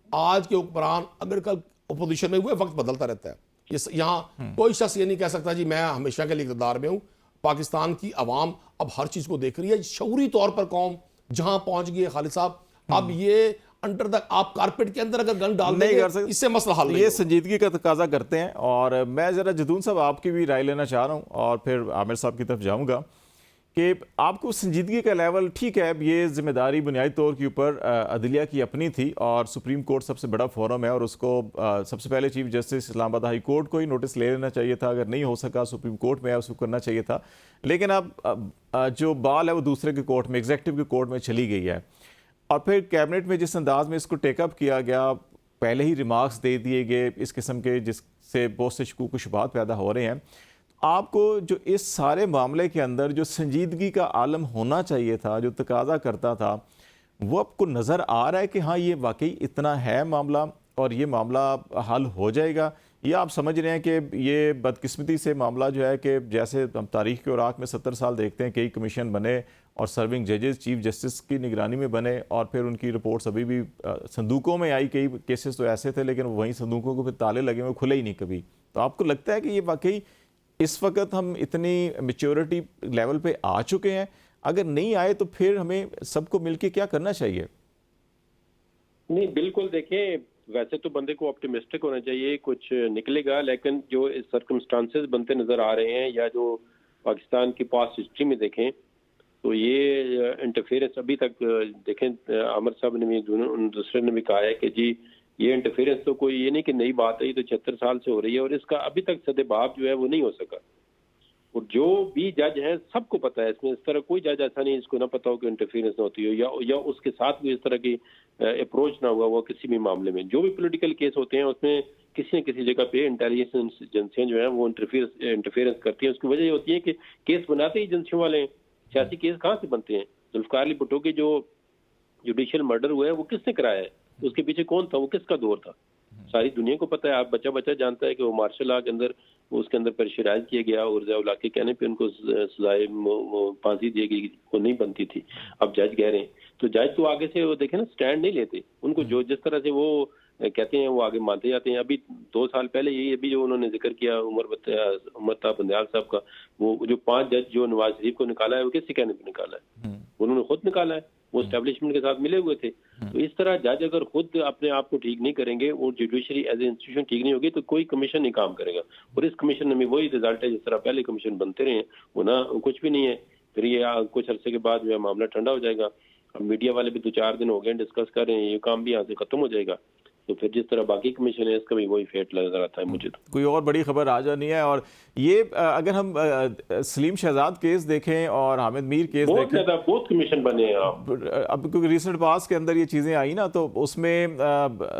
आज के हुक्मरान अगर कल अपोजिशन में हुए, वक्त बदलता रहता है। यहाँ कोई शख्स ये नहीं कह सकता जी मैं हमेशा के लिए इक़्तिदार में हूँ। पाकिस्तान की अवाम अब हर चीज़ को देख रही है। शऊरी तौर पर कौम जहाँ पहुँच गई है खालिद साहब, अब ये अंडर द आप कारपेट के अंदर अगर गन डाल नहीं कर सकते, इससे मसला हल नहीं। ये संजीदगी का तकाजा करते हैं। और मैं ज़रा जदून साहब आपकी भी राय लेना चाह रहा हूँ और फिर आमिर साहब की तरफ जाऊँगा कि आपको संजीदगी का लेवल ठीक है। अब ये जिम्मेदारी बुनियादी तौर के ऊपर अदलिया की अपनी थी और सुप्रीम कोर्ट सबसे बड़ा फोरम है और उसको सबसे पहले chief justice Islamabad high court को ही नोटिस ले लेना चाहिए था। अगर नहीं हो सका सुप्रीम कोर्ट में उसको करना चाहिए था। लेकिन अब जो बाल है वो दूसरे के कोर्ट में, एग्जेक्टिव के कोर्ट में चली गई है। और फिर कैबिनेट में जिस अंदाज में इसको टेकअप किया गया, पहले ही रिमार्क्स दे दिए गए इस किस्म के जिससे बहुत से शकूक शुबहात पैदा हो रहे हैं। आपको जो इस सारे मामले के अंदर जो संजीदगी का आलम होना चाहिए था, जो तकाजा करता था, वो आपको नज़र आ रहा है कि हाँ ये वाकई इतना है मामला और ये मामला हल हो जाएगा, या आप समझ रहे हैं कि ये बदकिस्मती से मामला जो है कि जैसे हम तारीख के औराक में 70 साल देखते हैं, कई कमीशन बने और सर्विंग जजेस चीफ जस्टिस की निगरानी में बने और फिर उनकी रिपोर्ट्स अभी भी संदूकों में आई। कई केसेस तो ऐसे थे लेकिन वहीं संदूकों को फिर ताले लगे हुए, खुले ही नहीं कभी। तो आपको लगता है कि ये वाकई इस वक्त हम इतनी मैच्योरिटी लेवल पे आ चुके हैं? अगर नहीं आए तो फिर हमें सबको मिलके क्या करना चाहिए? नहीं, बिल्कुल देखें, वैसे तो बंदे को ऑप्टिमिस्टिक होना चाहिए, कुछ निकलेगा। लेकिन जो सर्कमस्टांसेस बनते नजर आ रहे हैं या जो पाकिस्तान की पास्ट हिस्ट्री में देखें तो ये इंटरफेरेंस अभी तक देखें, आमिर साहब ने भी दूसरे ने भी कहा है कि जी ये इंटरफेरेंस तो कोई ये नहीं कि नई बात है, ये तो 76 साल से हो रही है और इसका अभी तक सदेबाब जो है वो नहीं हो सका। और जो भी जज हैं सबको पता है इसमें, इस तरह कोई जज ऐसा नहीं जिसको ना पता हो कि इंटरफेरेंस ना होती हो या उसके साथ भी इस तरह की अप्रोच ना हुआ किसी भी मामले में। जो भी पॉलिटिकल केस होते हैं उसमें किसी न किसी जगह पे इंटेलिजेंस एजेंसियां जो है वो इंटरफेरेंस करती हैं। उसकी वजह ये होती है कि केस बनाते ही एजेंसियों वाले हैं। सियासी केस कहाँ से बनते हैं? जुल्फिकार अली भुट्टो के जो जुडिशियल मर्डर हुआ है वो किसने कराया है, उसके पीछे कौन था, वो किसका दौर था, सारी दुनिया को पता है। आप बच्चा बच्चा जानता है कि वो मार्शल लॉ के अंदर उसके अंदर प्रेशराइज किया गया और ज़िया-उल-हक के कहने पे उनको सजाए फांसी दी गई, वो नहीं बनती थी। अब जज कह रहे हैं तो जज तो आगे से वो देखे ना स्टैंड नहीं लेते, उनको जो जिस तरह से वो कहते हैं वो आगे मानते जाते हैं। अभी 2 साल पहले यही अभी जो उन्होंने जिक्र किया उमर ताब बंदयाल साहब का, वो जो 5 जज जो नवाज शरीफ को निकाला है वो किससे कहने पे निकाला है? उन्होंने खुद निकाला है, वो एस्टेब्लिशमेंट के साथ मिले हुए थे। तो इस तरह जज अगर खुद अपने आप को ठीक नहीं करेंगे और जुडिशरी एज ए इंस्टीट्यूशन ठीक नहीं होगी तो कोई कमीशन नहीं काम करेगा। और इस कमीशन में वही रिजल्ट है जिस तरह पहले कमीशन बनते रहे, वो ना कुछ भी नहीं है। फिर ये कुछ अरसे के बाद जो है मामला ठंडा हो जाएगा। अब मीडिया वाले भी 2-4 दिन हो गए डिस्कस कर रहे हैं, ये काम भी यहाँ से खत्म हो जाएगा। तो फिर जिस तरह बाकी कमीशन है इसका भी वही फेट नजर आता है मुझे। तो कोई और बड़ी खबर आ जानी है। और ये अगर हम सलीम शहजाद केस देखें और हामिद मीर केस बहुत देखें, ज्यादा बहुत कमीशन बने हैं। अब क्योंकि रिसेंट पास के अंदर ये चीज़ें आई ना, तो उसमें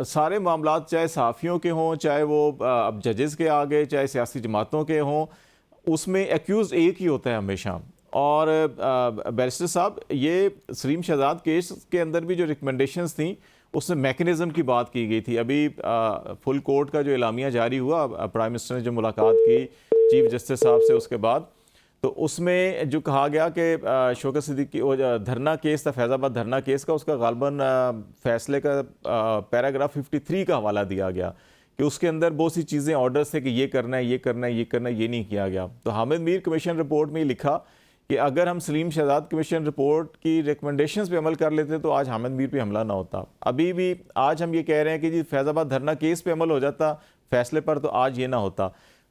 सारे मामलात चाहे सहाफ़ियों के हों, चाहे वो अब जजेस के आगे, चाहे सियासी जमातों के हों, उसमें एक्यूज़ एक ही होता है हमेशा। और बैरिस्टर साहब, ये सलीम शहजाद केस के अंदर भी जो रिकमेंडेशंस थी उसमें मैकेनिज़्म की बात की गई थी। अभी फुल कोर्ट का जो एलामिया जारी हुआ, प्राइम मिनिस्टर ने जो मुलाकात की चीफ जस्टिस साहब से उसके बाद, तो उसमें जो कहा गया कि शौकत सिद्दीकी वो धरना केस था, फैज़ाबाद धरना केस का, उसका गालबन फैसले का पैराग्राफ 53 का हवाला दिया गया कि उसके अंदर बहुत सी चीज़ें ऑर्डर्स थे कि ये करना है, ये करना है, ये करना है, ये नहीं किया गया। तो हामिद मीर कमीशन रिपोर्ट में लिखा कि अगर हम सलीम शहजाद कमीशन रिपोर्ट की रिकमेंडेशंस पे अमल कर लेते तो आज हामिद मीर पे हमला ना होता। अभी भी आज हम ये कह रहे हैं कि जी फैज़ाबाद धरना केस पे अमल हो जाता फैसले पर, तो आज ये ना होता।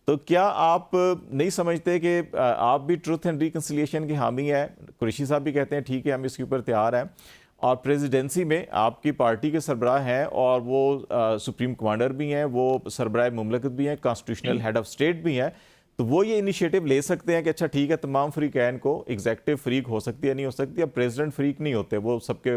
तो क्या आप नहीं समझते कि आप भी ट्रुथ एंड रिकन्सिलिएशन की हामी है? कुरैशी साहब भी कहते हैं ठीक है हम इसके ऊपर तैयार हैं, और प्रेसिडेंसी में आपकी पार्टी के सरबराह हैं और वो सुप्रीम कमांडर भी हैं, वो सरबराह मुमलकत भी हैं, कॉन्स्टिट्यूशनल हेड ऑफ स्टेट भी हैं, तो वो ये इनिशिएटिव ले सकते हैं कि अच्छा ठीक है तमाम फ्रीकैन को, एग्जेक्टिव फ्रीक हो सकती है नहीं हो सकती, अब प्रेसिडेंट फ्रीक नहीं होते, वो सबके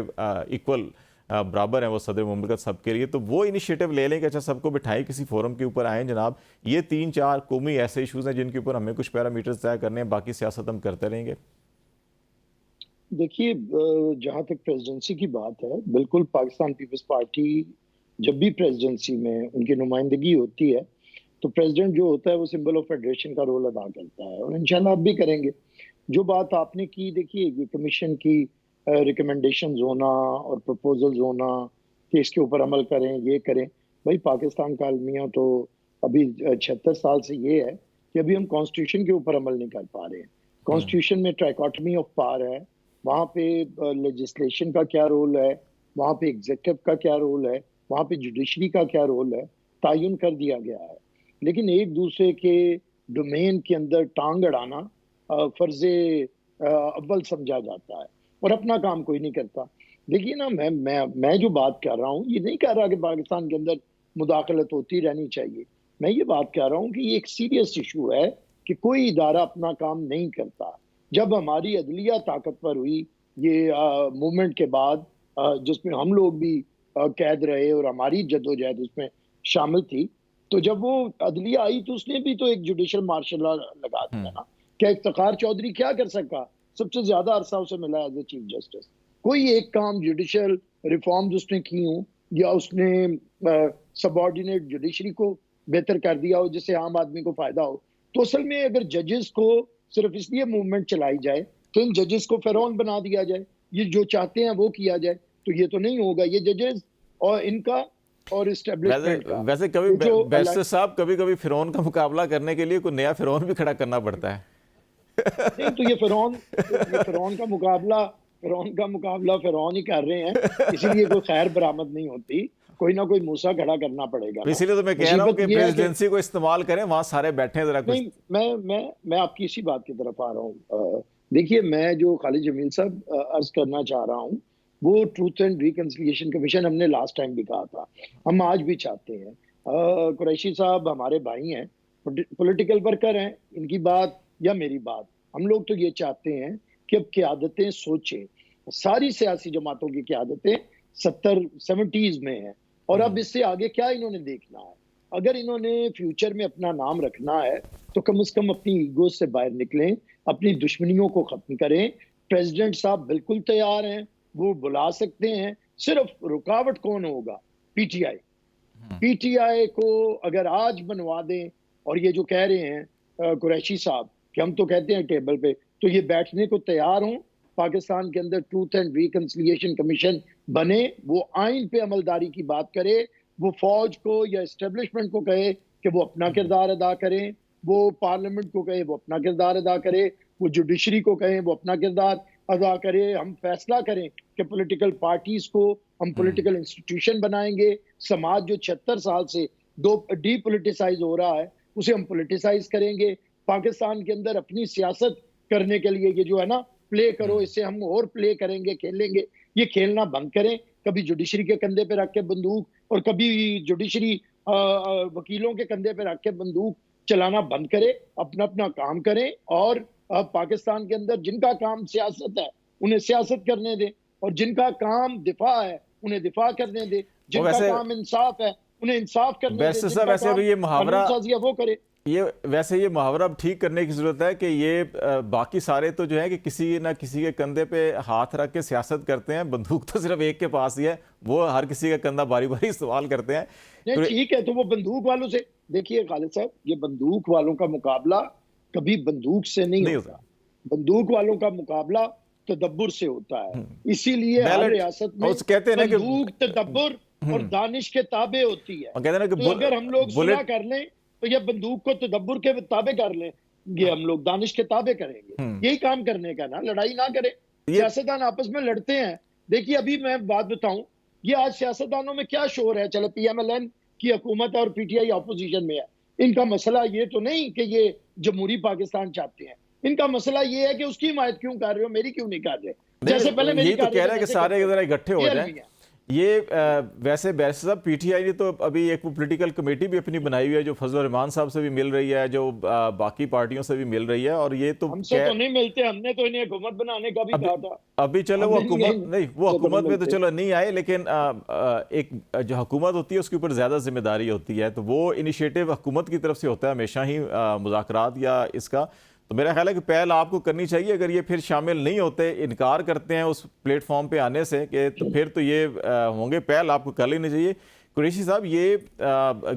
इक्वल बराबर हैं, वो सदर मुमलकत सबके लिए, तो वो इनिशिएटिव ले लें कि अच्छा सबको बिठाएं किसी फोरम के ऊपर, आएँ जनाब ये 3-4 कौमी ऐसे इशूज़ हैं जिनके ऊपर हमें कुछ पैरामीटर्स तय करने हैं, बाकी सियासत हम करते रहेंगे। देखिए, जहाँ तक प्रेसिडेंसी की बात है, बिल्कुल पाकिस्तान पीपल्स पार्टी जब भी प्रेसिडेंसी में उनकी नुमाइंदगी होती है तो प्रेसिडेंट जो होता है वो सिंबल ऑफ फेडरेशन का रोल अदा करता है, और इंशाल्लाह आप भी करेंगे। जो बात आपने की, देखिए ये कमीशन की रिकमेंडेशंस होना और प्रपोजल्स होना कि इसके ऊपर अमल करें, ये करें, भाई पाकिस्तान का अलमिया तो अभी 76 साल से ये है कि अभी हम कॉन्स्टिट्यूशन के ऊपर अमल नहीं कर पा रहे हैं। कॉन्स्टिट्यूशन में ट्राइकॉटमी ऑफ पावर है, वहाँ पे लेजिस्लेशन का क्या रोल है, वहाँ पे एग्जीक्यूटिव का क्या रोल है, वहाँ पे जुडिशरी का क्या रोल है, तयन कर दिया गया है। लेकिन एक दूसरे के डोमेन के अंदर टांग अड़ाना फर्जे अव्वल समझा जाता है और अपना काम कोई नहीं करता। देखिए ना, मैं जो बात कर रहा हूँ ये नहीं कह रहा कि पाकिस्तान के अंदर मुदाखलत होती रहनी चाहिए। मैं ये बात कह रहा हूँ कि ये एक सीरियस इशू है कि कोई इदारा अपना काम नहीं करता। जब हमारी अदलिया ताकतवर हुई ये मूवमेंट के बाद, जिसमें हम लोग भी कैद रहे और हमारी जद्दोजहद उसमें शामिल थी, तो जब वो अदलिया आई तो उसने भी तो एक जुडिशल मार्शल लॉ लगा दिया ना। क्या इफ्तिखार चौधरी क्या कर सका? सबसे ज्यादा अरसा उसे मिला एज ए चीफ जस्टिस। कोई एक काम जुडिशल रिफॉर्म्स उसने की हूँ या उसने सबऑर्डिनेट जुडिशरी को बेहतर कर दिया हो जिससे आम आदमी को फायदा हो। तो असल में अगर जजेस को सिर्फ इसलिए मूवमेंट चलाई जाए तो इन जजेस को फिरौन बना दिया जाए, ये जो चाहते हैं वो किया जाए, तो ये तो नहीं होगा। ये जजेस और इनका और एस्टेब्लिशमेंट का, वैसे कभी बैरिस्टर साहब कभी फिरौन का मुकाबला करने के लिए कोई नया फिरौन भी खड़ा करना पड़ता है। नहीं तो ये फिरौन का मुकाबला फिरौन ही कर रहे हैं, इसीलिए कोई खैर बरामद नहीं होती, कोई ना कोई मूसा खड़ा करना पड़ेगा। इसीलिए तो मैं कह रहा हूँ कि प्रेसिडेंसी को इस्तेमाल करें, वहां सारे बैठे हैं जरा कुछ। नहीं, मैं आपकी इसी बात की तरफ आ रहा हूँ। देखिए, मैं जो खालिद जमील साहब अर्ज करना चाह रहा हूँ वो ट्रूथ एंड रिकन्सिलिएशन कमीशन हमने लास्ट टाइम भी कहा था, हम आज भी चाहते हैं। कुरैशी साहब हमारे भाई हैं, पॉलिटिकल वर्कर हैं, इनकी बात या मेरी बात, हम लोग तो ये चाहते हैं कि अब क़यादतें सोचें। सारी सियासी जमातों की क़यादतें 70s में हैं और अब इससे आगे क्या इन्होंने देखना है। अगर इन्होंने फ्यूचर में अपना नाम रखना है तो कम से कम अपनी ईगो से बाहर निकलें, अपनी दुश्मनियों को खत्म करें। प्रेसिडेंट साहब बिल्कुल तैयार हैं, वो बुला सकते हैं, सिर्फ रुकावट कौन होगा? पीटीआई। पीटीआई को अगर आज बनवा दें, और ये जो कह रहे हैं कुरैशी साहब कि हम तो कहते हैं टेबल पे, तो ये बैठने को तैयार हों, पाकिस्तान के अंदर ट्रूथ एंड रिकंसिलिएशन कमीशन बने, वो आइन पे अमलदारी की बात करे, वो फौज को या एस्टेब्लिशमेंट को कहे कि वो अपना किरदार अदा करें, वो पार्लियामेंट को कहे वो अपना किरदार अदा करे, वो जुडिशरी को कहें वो अपना किरदार अदा करे। हम फैसला करें कि पॉलिटिकल पार्टीज को हम पॉलिटिकल इंस्टीट्यूशन बनाएंगे। समाज जो 76 साल से डीपोलिटिसाइज हो रहा है उसे हम पॉलिटिसाइज करेंगे। पाकिस्तान के अंदर अपनी सियासत करने के लिए ये जो है ना प्ले करो, इससे हम और प्ले करेंगे, खेलेंगे। ये खेलना बंद करें। कभी जुडिशरी के कंधे पे रख के बंदूक और कभी जुडिशरी वकीलों के कंधे पे रख के बंदूक चलाना बंद करें, अपना अपना काम करें। और पाकिस्तान के अंदर जिनका काम सियासत है उन्हें सियासत करने दें, और जिनका काम दिफा है उन्हें दिफा करने दें, जिनका काम इंसाफ है उन्हें इंसाफ करने दें। वैसे सर, वैसे अभी ये मुहावरा वो करे, ये मुहावरा अब ठीक करने की जरूरत है कि ये बाकी सारे तो जो है कि किसी ना किसी के कंधे पे हाथ रख के सियासत करते हैं। बंदूक तो सिर्फ एक के पास ही है, वो हर किसी का कंधा बारी बारी सवाल करते हैं। नहीं ठीक है, तो वो बंदूक वालों से, देखिए खालिद साहब, ये बंदूक वालों का मुकाबला कभी बंदूक से नहीं होता। बंदूक वालों का मुकाबला तदब्बुर से होता है। इसीलिए हर रियासत में कहते हैं ना कि बंदूक तदब्बुर और दानिश के ताबे होती है। कहते हैं ना कि तो अगर हम लोग सुलह कर लें तो ये बंदूक को तदब्बुर के ताबे कर लें, ये हम लोग दानिश के ताबे करेंगे। यही काम करने का ना, लड़ाई ना करें। सियासतदान आपस में लड़ते हैं। देखिए अभी मैं बात बताऊं, ये आज सियासतदानों में क्या शोर है। चले PMLN की हुकूमत और PTI ऑपोजिशन में है। इनका मसला ये तो नहीं कि ये जमहूरी पाकिस्तान चाहते हैं, इनका मसला ये है कि उसकी हिमायत क्यों कर रहे हो, मेरी क्यों नहीं कर रहे। जैसे पहले मेरी तो कह रहे हैं कि सारे इकट्ठे हो जाएं। ये वैसे बैरिस्टर साहब, PTI ने तो अभी एक वो पॉलिटिकल कमेटी भी अपनी बनाई हुई है जो फजल रहमान साहब से भी मिल रही है, जो बाकी पार्टियों से भी मिल रही है। और ये तो हमसे तो नहीं मिलते, हमने तो इन्हें हुकूमत बनाने का भी कहा था। अभी चलो वो हुकूमत नहीं, वो हुकूमत में तो चलो नहीं आए, लेकिन एक जो हुकूमत होती है उसके ऊपर ज्यादा जिम्मेदारी होती है, तो वो इनिशिएटिव हुकूमत की तरफ से होता है हमेशा ही मुज़ाकरात या इसका। तो मेरा ख्याल है कि पहल आपको करनी चाहिए। अगर ये फिर शामिल नहीं होते, इनकार करते हैं उस प्लेटफॉर्म पे आने से, कि तो फिर तो ये होंगे, पहल आपको कर लेनी चाहिए। कुरैशी साहब, ये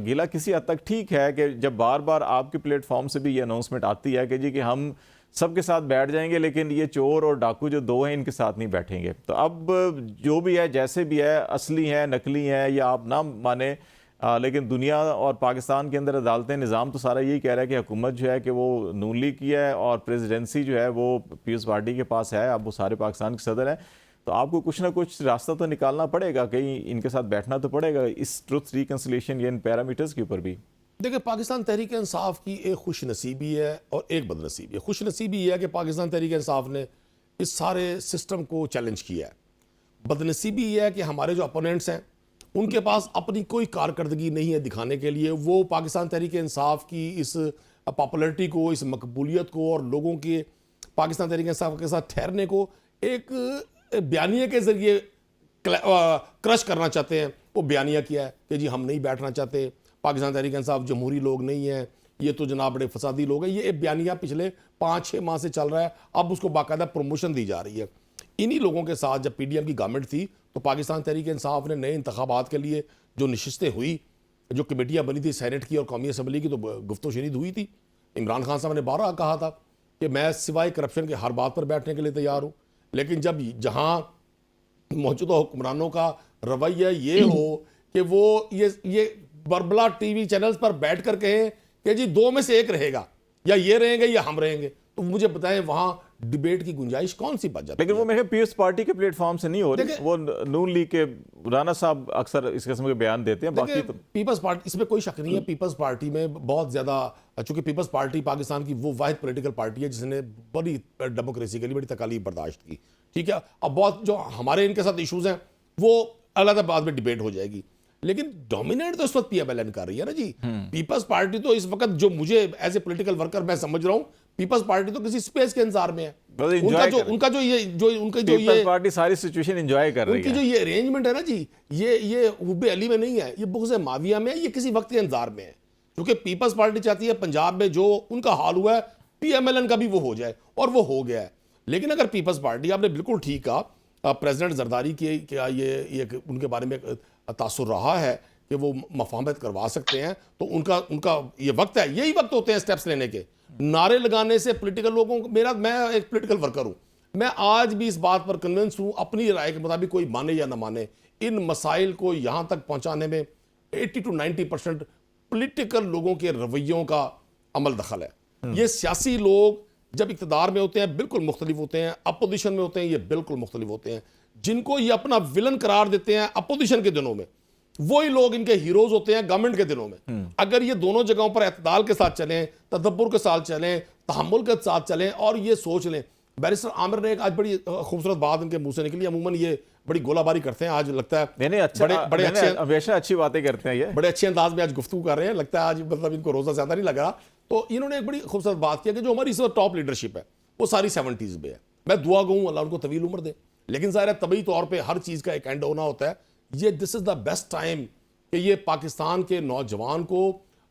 गिला किसी हद तक ठीक है कि जब बार बार आपके प्लेटफॉर्म से भी ये अनाउंसमेंट आती है कि जी कि हम सबके साथ बैठ जाएंगे, लेकिन ये चोर और डाकू जो दो हैं इनके साथ नहीं बैठेंगे। तो अब जो भी है, जैसे भी है, असली है नकली है या आप ना माने, लेकिन दुनिया और पाकिस्तान के अंदर अदालतें, निज़ाम तो सारा यही कह रहा है कि हुकूमत जो है कि वो नून लीग की है और प्रेसिडेंसी जो है वो पीपल्स पार्टी के पास है। अब वो सारे पाकिस्तान के सदर हैं, तो आपको कुछ ना कुछ रास्ता तो निकालना पड़ेगा, कहीं इनके साथ बैठना तो पड़ेगा इस ट्रुथ रिकंसिलिएशन या इन पैरामीटर्स के ऊपर भी। देखिए, पाकिस्तान तहरीक इंसाफ की एक खुश नसीबी है और एक बदनसीबी है। खुश नसीबी है कि पाकिस्तान तहरीक इंसाफ ने इस सारे सिस्टम को चैलेंज किया है। बदनसीबी है कि हमारे जो अपोनेंट्स हैं उनके पास अपनी कोई कारकर्दगी नहीं है दिखाने के लिए। वो पाकिस्तान तहरीक इंसाफ की इस पॉपुलरिटी को, इस मकबूलियत को और लोगों के पाकिस्तान तहरीक इंसाफ के साथ ठहरने को एक बयानिया के जरिए क्रश करना चाहते हैं। वो बयानिया किया है कि जी हम नहीं बैठना चाहते, पाकिस्तान तहरीक इंसाफ जमहूरी लोग नहीं हैं, ये तो जनाब बड़े फसादी लोग हैं। ये एक बयानिया पिछले 5-6 माह से चल रहा है। अब उसको बाकायदा प्रमोशन दी जा रही है। इन्हीं लोगों के साथ जब PDM की गवर्नमेंट थी तो पाकिस्तान तहरीक इंसाफ ने नए इंतखाबात के लिए जो नशिस्तें हुई, जो कमेटियाँ बनी थी सेनेट की और कौमी असम्बली की, तो गुफ्तो शनीद हुई थी। इमरान खान साहब ने 12 कहा था कि मैं सिवाय करप्शन के हर बात पर बैठने के लिए तैयार हूँ। लेकिन जब जहाँ मौजूदा हुक्मरानों का रवैया ये हो कि वो ये बरबला TV चैनल्स पर बैठ कर कहें कि जी 2 में से एक रहेगा, या ये रहेंगे या हम रहेंगे, तो मुझे बताएं वहाँ डिबेट की गुंजाइश कौन सी बच जाती है। लेकिन वो मेरे पीपल्स पार्टी के प्लेटफॉर्म से नहीं हो रही, वो नून लीग के राना साहब अक्सर इस किस्म के बयान देते हैं। बाकी तो पीपल्स पार्टी, इसमें कोई शक नहीं है, पीपल्स पार्टी में बहुत ज्यादा, चूंकि पीपल्स पार्टी पाकिस्तान की वो वाहिद पॉलिटिकल पार्टी है जिसने बड़ी डेमोक्रेसी के लिए बड़ी तकालीफ बर्दाश्त की। ठीक है, अब बहुत जो हमारे इनके साथ इशूज हैं वो अलग बाद में डिबेट हो जाएगी, लेकिन डोमिनेट तो इस वक्त PMLN कर रही है ना जी। पीपल्स पार्टी तो इस वक्त, जो मुझे एज ए पॉलिटिकल वर्कर मैं समझ रहा हूँ, पीपल्स पार्टी तो किसी स्पेस के इंतजार में है। बस enjoy कर उनका पार्टी सारी सिचुएशन एंजॉय कर रही उनकी है। जो ये अरेंजमेंट है ना जी, ये हुब्बे अली में नहीं है, ये बुग़्ज़ माविया में है, ये किसी वक्त के इंतजार में है। क्योंकि पीपल्स पार्टी चाहती है पंजाब में जो उनका हाल हुआ है पीएमएलएन का भी वो हो जाए, और वो हो गया है। लेकिन अगर पीपल्स पार्टी, आपने बिल्कुल ठीक कहा, प्रेसिडेंट जरदारी की क्या ये उनके बारे में तासुर रहा है कि वो मफाहमत करवा सकते हैं, तो उनका ये वक्त है, यही वक्त होते हैं स्टेप्स लेने के। नारे लगाने से पॉलिटिकल लोगों को, मैं एक पॉलिटिकल वर्कर हूं, मैं आज भी इस बात पर कन्विंस हूं, अपनी राय के मुताबिक कोई माने या ना माने, इन मसाइल को यहां तक पहुंचाने में 80 to 90% पॉलिटिकल लोगों के रवैयों का अमल दखल है। ये सियासी लोग जब इक़्तिदार में होते हैं बिल्कुल मुख्तलिफ होते हैं, अपोजिशन में होते हैं ये बिल्कुल मुख्तलिफ होते हैं। जिनको ये अपना विलन करार देते हैं अपोजिशन के दिनों में, वही लोग इनके हीरोज होते हैं गवर्नमेंट के दिनों में। अगर ये दोनों जगहों पर एतदाल के साथ चलें, तदब्बुर के साथ चलें, तहम्मुल के साथ चलें, और ये सोच लें। बैरिस्टर आमिर ने एक आज बड़ी खूबसूरत बात उनके मुंह से निकली, अमूमन ये बड़ी गोलाबारी करते हैं, आज लगता है बड़े अच्छे, हमेशा अच्छी बातें करते हैं, ये बड़े अच्छे अंदाज में आज गुफ्तगू कर रहे हैं, लगता है आज मतलब इनको रोज़ा ज़्यादा नहीं लग रहा। तो इन्होंने एक बड़ी खूबसूरत बात किया कि जो हमारी इस वक्त टॉप लीडरशिप है वो सारी 70s में है। मैं दुआ गूँ अल्लाह उनको तवील उम्र दे, लेकिन ज़ाहिर है तभी तौर पर हर चीज़ का एक एंड होना होता है। ये this is the best time कि ये पाकिस्तान के नौजवान को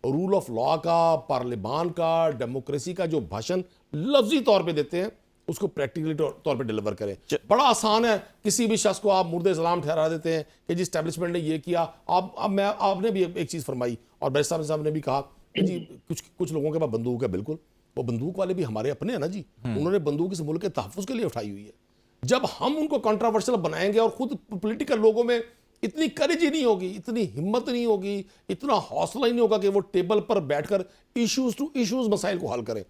रूल ऑफ लॉ का, पार्लिमान का, डेमोक्रेसी का जो भाषण लफ्जी तौर पे देते हैं उसको प्रैक्टिकली तौर पे डिलीवर करें। बड़ा आसान है, किसी भी शख्स को आप मुर्दे इस्लाम ठहरा देते हैं कि जी एस्टेब्लिशमेंट ने ये किया। आपने भी एक चीज़ फरमाई और बैरिस्टर साहब ने भी कहा कि जी कुछ लोगों के पास बंदूक है, बिल्कुल, वो बंदूक वाले भी हमारे अपने हैं ना जी, उन्होंने बंदूक इस मुल्क के तहफ़्फ़ुज़ के लिए उठाई हुई है। जब हम उनको कंट्रोवर्शियल बनाएंगे और खुद पॉलिटिकल लोगों में इतनी करेज ही नहीं होगी, इतनी हिम्मत नहीं होगी, इतना हौसला ही नहीं होगा कि वो टेबल पर बैठकर इश्यूज टू इश्यूज मसाइल को हल करें,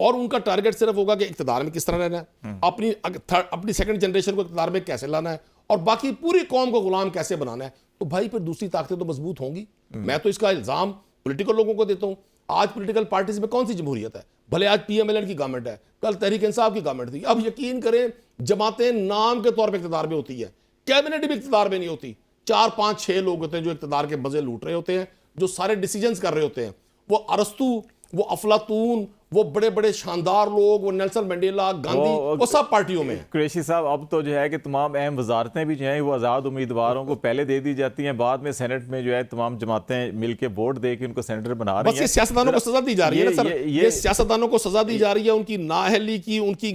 और उनका टारगेट सिर्फ होगा कि इक़्तिदार में किस तरह रहना है, अपनी सेकंड जनरेशन को इक़्तिदार में कैसे लाना है, और बाकी पूरी कौम को गुलाम कैसे बनाना है, तो भाई फिर दूसरी ताकतें तो मजबूत होंगी। मैं तो इसका इल्ज़ाम पॉलिटिकल लोगों को देता हूँ। आज पॉलिटिकल पार्टीज में कौन सी जमहूरियत है? भले आज पीएमएलएन की गवर्नमेंट है, कल तहरीक इंसाफ की गवर्नमेंट थी, अब यकीन करें जमातें नाम के तौर पर इक़्तिदार में होती है, कैबिनेट भी इक़्तिदार में नहीं होती। 4, 5, 6 लोग होते हैं जो इक़्तिदार के मजे लूट रहे होते हैं, जो सारे डिसीजंस कर रहे होते हैं। वो अरस्तू, वो अफलातून, वो बड़े बड़े शानदार लोग, वो नेल्सन मंडेला, गांधी, वो सब पार्टियों में। कुरैशी साहब, अब तो जो है कि तमाम अहम वजारतें भी जो हैं वो आज़ाद उम्मीदवारों को पहले दे दी जाती हैं, बाद में सेनेट में जो है तमाम जमातें मिलके वोट दे के उनको सेनेटर बना रही हैं। बस ये सियासतदानों को सजा दी जा रही है ना सर, ये सियासतदानों को सजा दी जा रही है उनकी नाअहली की, उनकी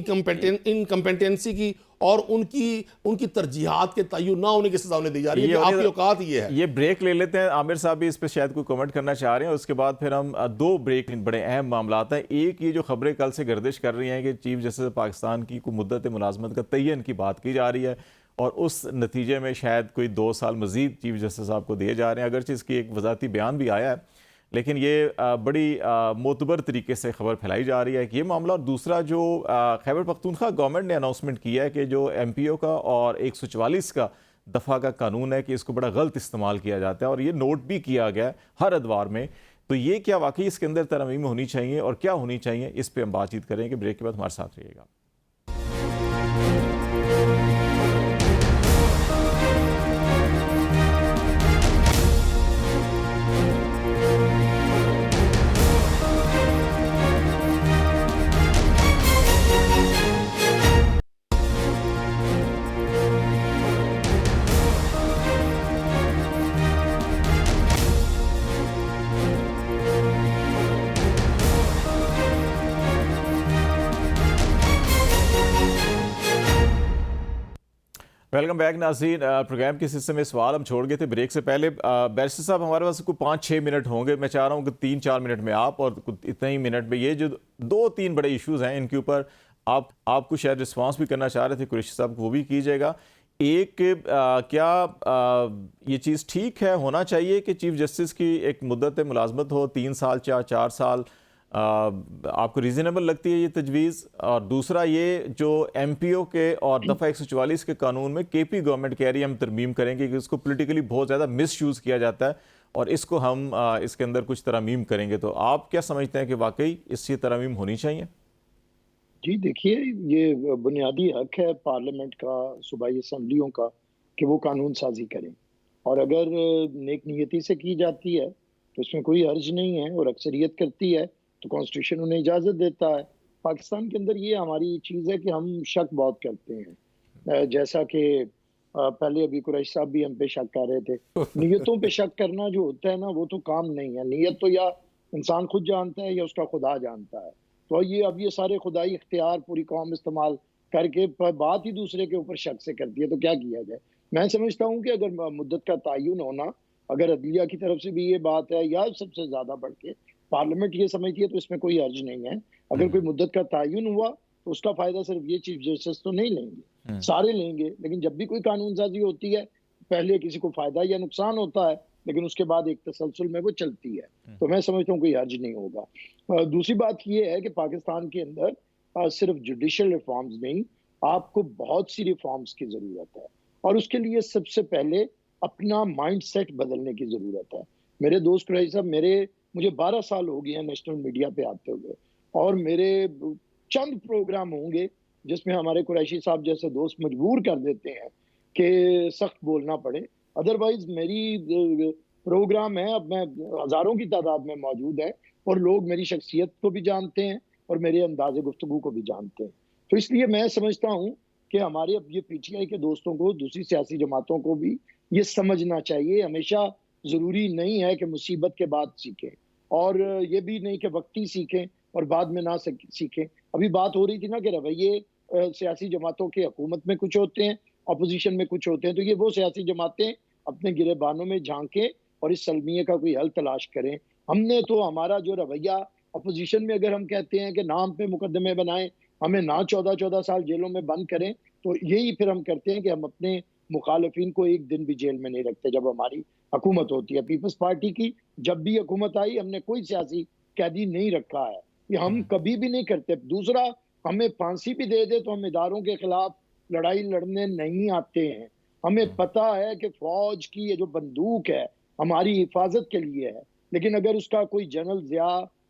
इनकम्पेटेंसी की, और उनकी तरजीहात के तय्युन ना होने की सजा उन्हें दी जा रही है। आपकी औकात ये है। ये ब्रेक ले लेते हैं, आमिर साहब भी इस पर शायद कोई कमेंट करना चाह रहे हैं, उसके बाद फिर हम 2 ब्रेक बड़े अहम मामला हैं। एक ये जो खबरें कल से गर्दिश कर रही हैं कि चीफ जस्टिस पाकिस्तान की कोई मुद्दत मुलाजमत का तयन की बात की जा रही है, और उस नतीजे में शायद कोई 2 साल मजीद चीफ जस्टिस साहब को दिए जा रहे हैं। अगरचे इसकी एक वजाती बयान भी आया है, लेकिन ये बड़ी मोतबर तरीके से खबर फैलाई जा रही है कि ये मामला। और दूसरा जो खैबर पख्तूनख्वा गवर्नमेंट ने अनाउंसमेंट किया है कि जो MPO का और 144 का दफ़ा का कानून है कि इसको बड़ा गलत इस्तेमाल किया जाता है, और ये नोट भी किया गया है हर अदवार में। तो ये क्या वाकई इसके अंदर तरमीम होनी चाहिए और क्या होनी चाहिए, इस पर हम बातचीत करेंगे। ब्रेक के बाद हमारे साथ रहिएगा। वेलकम बैक नाज़रीन। प्रोग्राम के हिस्से में सवाल हम छोड़ गए थे ब्रेक से पहले। बैरिस्टर साहब, हमारे पास कोई 5-6 मिनट होंगे। मैं चाह रहा हूँ कि 3-4 मिनट में आप, और इतने ही मिनट में ये जो 2-3 बड़े इश्यूज़ हैं इनके ऊपर आपको शायद रिस्पांस भी करना चाह रहे थे कुरैशी साहब, वो भी कीजिएगा। एक, क्या ये चीज़ ठीक है, होना चाहिए कि चीफ जस्टिस की एक मुद्दत मुलाजमत हो 3 साल 4 साल, आपको रीज़नेबल लगती है ये तजवीज़? और दूसरा, ये जो MPO के और दफ़ा 144 के कानून में KP गवर्नमेंट कह रही है हम तरमीम करेंगे कि इसको पॉलिटिकली बहुत ज़्यादा मिसयूज़ किया जाता है और इसको हम इसके अंदर कुछ तरमीम करेंगे, तो आप क्या समझते हैं कि वाकई इसकी तरमीम होनी चाहिए? जी देखिए, ये बुनियादी हक है पार्लियामेंट का, सूबाई असम्बलियों का, कि वो कानून साजी करें, और अगर नेक नियति से की जाती है तो उसमें कोई हर्ज नहीं है, और अक्सरियत करती है तो कॉन्स्टिट्यूशन उन्हें इजाज़त देता है। पाकिस्तान के अंदर ये हमारी चीज़ है कि हम शक बहुत करते हैं। जैसा कि पहले अभी कुरैशी साहब भी हम पे शक कर रहे थे। नीयतों पे शक करना जो होता है ना, वो तो काम नहीं है। नीयत तो या इंसान खुद जानता है या उसका खुदा जानता है। तो ये सारे खुदाई इख्तियार पूरी कौम इस्तेमाल करके बात ही दूसरे के ऊपर शक से करती है, तो क्या किया जाए? मैं समझता हूँ कि अगर मुद्दत का तयन होना, अगर अदलिया की तरफ से भी ये बात है या सबसे ज़्यादा बढ़ के पार्लियामेंट ये समझती है, तो इसमें कोई अर्ज नहीं है। अगर कोई मुद्दत का तयन हुआ तो उसका फ़ायदा सिर्फ ये चीफ जस्टिस तो नहीं लेंगे, सारे लेंगे। लेकिन जब भी कोई कानून साजी होती है, पहले किसी को फ़ायदा या नुकसान होता है, लेकिन उसके बाद एक तसलसल में वो चलती है। तो मैं समझता हूँ कोई हर्ज नहीं होगा। दूसरी बात ये है कि पाकिस्तान के अंदर सिर्फ जुडिशल रिफॉर्म्स नहीं, आपको बहुत सी रिफॉर्म्स की ज़रूरत है। और उसके लिए सबसे पहले अपना माइंडसेट बदलने की ज़रूरत है। मेरे दोस्त कुरैशी साहब, मुझे 12 साल हो गए हैं नेशनल मीडिया पे आते हुए, और मेरे चंद प्रोग्राम होंगे जिसमें हमारे कुरैशी साहब जैसे दोस्त मजबूर कर देते हैं कि सख्त बोलना पड़े। अदरवाइज मेरी प्रोग्राम है, अब मैं हज़ारों की तादाद में मौजूद है, और लोग मेरी शख्सियत को भी जानते हैं और मेरे अंदाज़े गुफ्तगू को भी जानते हैं। तो इसलिए मैं समझता हूँ कि हमारे अब ये पीटीआई के दोस्तों को, दूसरी सियासी जमातों को भी ये समझना चाहिए, हमेशा ज़रूरी नहीं है कि मुसीबत के बाद सीखें, और ये भी नहीं कि वक्ती सीखें और बाद में ना सीखें। अभी बात हो रही थी ना कि रवैये सियासी जमातों के हुकूमत में कुछ होते हैं, अपोजिशन में कुछ होते हैं। तो ये वो सियासी जमातें अपने गिरेबानों में झांकें और इस सलमिये का कोई हल तलाश करें। हमने तो हमारा जो रवैया अपोजिशन में, अगर हम कहते हैं कि नाम पे मुकदमे बनाएं, हमें ना 14-14 साल जेलों में बंद करें, तो यही फिर हम करते हैं कि हम अपने मुखालिफिन को एक दिन भी जेल में नहीं रखते जब हमारी हुकूमत होती है। पीपल्स पार्टी की जब भी हुकूमत आई, हमने कोई सियासी कैदी नहीं रखा है, ये हम कभी भी नहीं करते। दूसरा, हमें फांसी भी दे दे तो हम इदारों के खिलाफ लड़ाई लड़ने नहीं आते हैं। हमें पता है कि फौज की ये जो बंदूक है हमारी हिफाजत के लिए है, लेकिन अगर उसका कोई जनरल ज़िया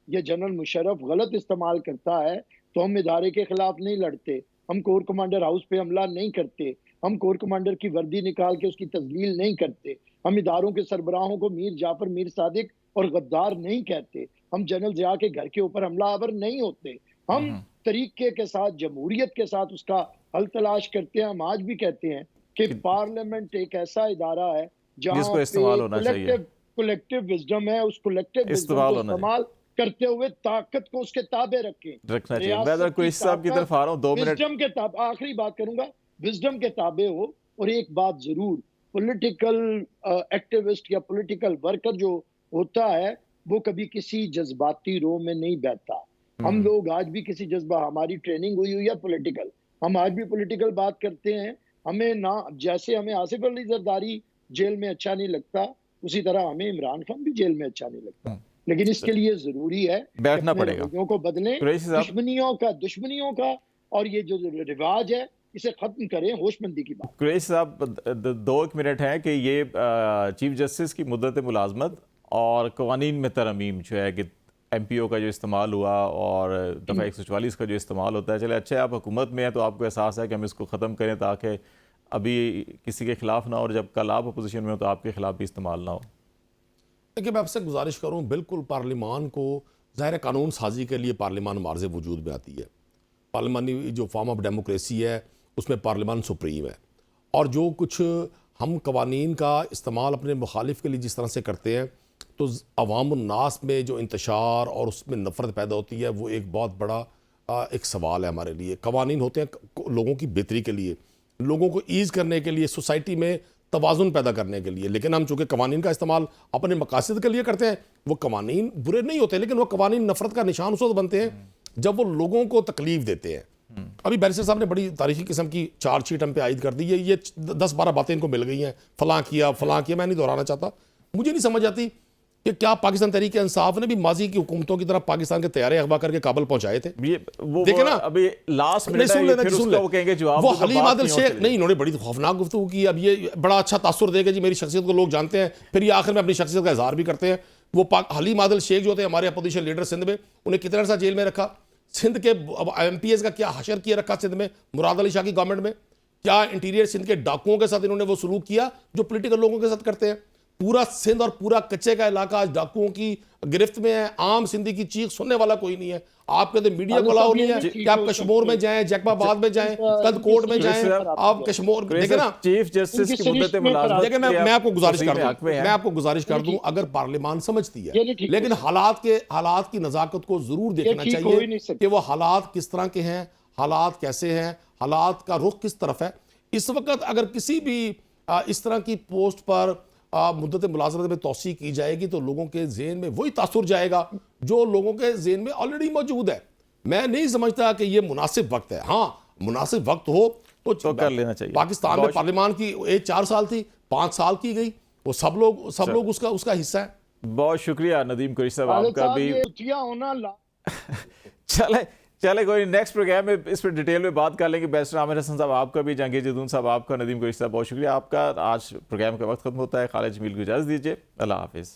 या जनरल मुशर्रफ गलत इस्तेमाल करता है तो हम इदारे के खिलाफ नहीं लड़ते, हम कोर कमांडर हाउस पे हमला नहीं करते, हम कोर कमांडर की वर्दी निकाल के उसकी तजलील नहीं करते, हम इदारों के सरबराहों को मीर जाफर, मीर सादिक और गद्दार नहीं कहते, हम जनरल ज़िया के घर के ऊपर हमलावर नहीं होते। हम तरीके के साथ, जमहूरियत के साथ उसका हल तलाश करते हैं। हम आज भी कहते हैं कि पार्लियामेंट एक ऐसा इदारा है जहाँ पे कलेक्टिव विजडम है, उस कलेक्टिव विजडम को इस्तेमाल करते हुए ताकत को उसके ताबे रखना चाहिए। मैं कोई साहब की तरफ आ रहा हूं, 2 मिनट। विजडम के ताबे, आखिरी बात करूंगा, विजडम के ताबे हो। और एक बात जरूर, पॉलिटिकल एक्टिविस्ट या पॉलिटिकल वर्कर जो होता है वो कभी किसी जज्बाती रो में नहीं बैठता। हम लोग आज भी किसी जज्बा, हमारी ट्रेनिंग हुई हुई है पॉलिटिकल, हम आज भी पॉलिटिकल बात करते हैं। हमें ना, जैसे हमें आसिफ अली जरदारी जेल में अच्छा नहीं लगता, उसी तरह हमें इमरान खान भी जेल में अच्छा नहीं लगता। लेकिन इसके लिए जरूरी है बैठना पड़ेगा, लोगों को बदलें, दुश्मनियों का और ये जो रिवाज है इसे खत्म करें। होशमंदी की बात। कुरैशी साहब, 2 मिनट है कि ये चीफ जस्टिस की मुद्दत मुलाजमत और कवानीन में तरमीम जो है कि MPO का जो इस्तेमाल हुआ और दफ़ा 144 का जो इस्तेमाल होता है, चले अच्छा आप हुकूमत में हैं तो आपको एहसास है कि हम इसको ख़त्म करें ताकि अभी किसी के खिलाफ ना हो, और जब कल आप अपोजिशन में हो तो आपके खिलाफ भी इस्तेमाल ना हो। देखिए, मैं आपसे गुजारिश करूँ, बिल्कुल पार्लिमान को, ज़ाहिर कानून साजी के लिए पार्लिमान मार्ज़ वजूद में आती है। पार्लिमानी जो फॉर्म ऑफ डेमोक्रेसी है उसमें पार्लिमान सुप्रीम है, और जो कुछ हम कवानीन का इस्तेमाल अपने मुखालिफ के लिए जिस तरह से करते हैं, तो अवाम-उन्नास में जो इंतशार और उसमें नफ़रत पैदा होती है, वो एक बहुत बड़ा एक सवाल है हमारे लिए। कवानीन होते हैं लोगों की बेहतरी के लिए, लोगों को ईज़ करने के लिए, सोसाइटी में तवाज़ुन पैदा करने के लिए। लेकिन हम चूँकि कवानीन का इस्तेमाल अपने मकासद के लिए करते हैं, वो कवानीन बुरे नहीं होते, लेकिन वो कवानीन नफ़रत का निशान उस वक्त बनते हैं जब वो लोगों को तकलीफ देते हैं। अभी बैरिस्टर साहब ने बड़ी तारीखी किस्म की चार्जशीट हम पे आयद कर दी है, ये 10-12 बातें इनको मिल गई हैं, फलां किया, मैं नहीं दोहराना चाहता। मुझे नहीं समझ आती कि क्या पाकिस्तान तहरीक इंसाफ ने भी माजी की हुकूमतों की तरह पाकिस्तान के तैयारे अगवा करके काबुल पहुंचाए थे? देखे ना, अभी लास्ट मिनट सुन लेना, वो कहेंगे जवाब, वो हलीम आदिल शेख नहीं, इन्होंने बड़ी खौफनाक गुफ्तगू की। अब ये बड़ा अच्छा तासुर देगा जी, मेरी शख्सियत को लोग जानते हैं, फिर ये आखिर में अपनी शख्सियत का इजहार भी करते हैं। वो हलीम आदिल शेख जो थे हमारे अपोजिशन लीडर सिंध में, उन्हें कितना अर्सा जेल में रखा, सिंध के MPs का क्या हशर किया रखा सिंध में मुराद अली शाह की गवर्नमेंट में, क्या इंटीरियर सिंध के डाकुओं के साथ इन्होंने वो सलूक किया जो पोलिटिकल लोगों के साथ करते हैं। पूरा सिंध और पूरा कच्चे का इलाका आज डाकुओं की गिरफ्त में है, आम सिंधी की चीख सुनने वाला कोई नहीं है। आप कहते मीडिया को अलाउ नहीं है कि आप कश्मीर में जाएं, जैकबाबाद में जाएं, कदकोट में जाएं, आप कश्मीर देखें ना। चीफ जस्टिस की मुद्दत मुलाजमत देखिए मैं आपको गुजारिश कर दूं, मैं मैं आपको गुजारिश कर दूं, अगर पार्लियामान समझती है, लेकिन हालात की नजाकत को जरूर देखना चाहिए कि वो हालात किस तरह के हैं, हालात कैसे हैं, हालात का रुख किस तरफ है। इस वक्त अगर किसी भी इस तरह की पोस्ट पर मुद्दत मुलाजमत में तौसी की जाएगी तो लोगों के ज़हन में वही तासुर जाएगा जो लोगों के ज़हन में ऑलरेडी मौजूद है। मैं नहीं समझता कि ये मुनासिब वक्त है। हाँ, मुनासिब वक्त हो तो कर लेना चाहिए। पाकिस्तान में पार्लियामान की एज 4 साल थी, 5 साल की गई, वो सब लोग उसका हिस्सा है। बहुत शुक्रिया नदीम कुरैशी साहब, आपका भी चले कोई नेक्स्ट प्रोग्राम में इस पर डिटेल में बात कर लेंगे। बैरिस्टर आमिर हसन साहब आपका भी, जहांगीर जदून साहब आपका, नदीम कुरैशी साहब बहुत शुक्रिया आपका। आज प्रोग्राम का वक्त खत्म होता है। खालिद जमील को इजाज़त दीजिए। अल्लाह हाफिज़।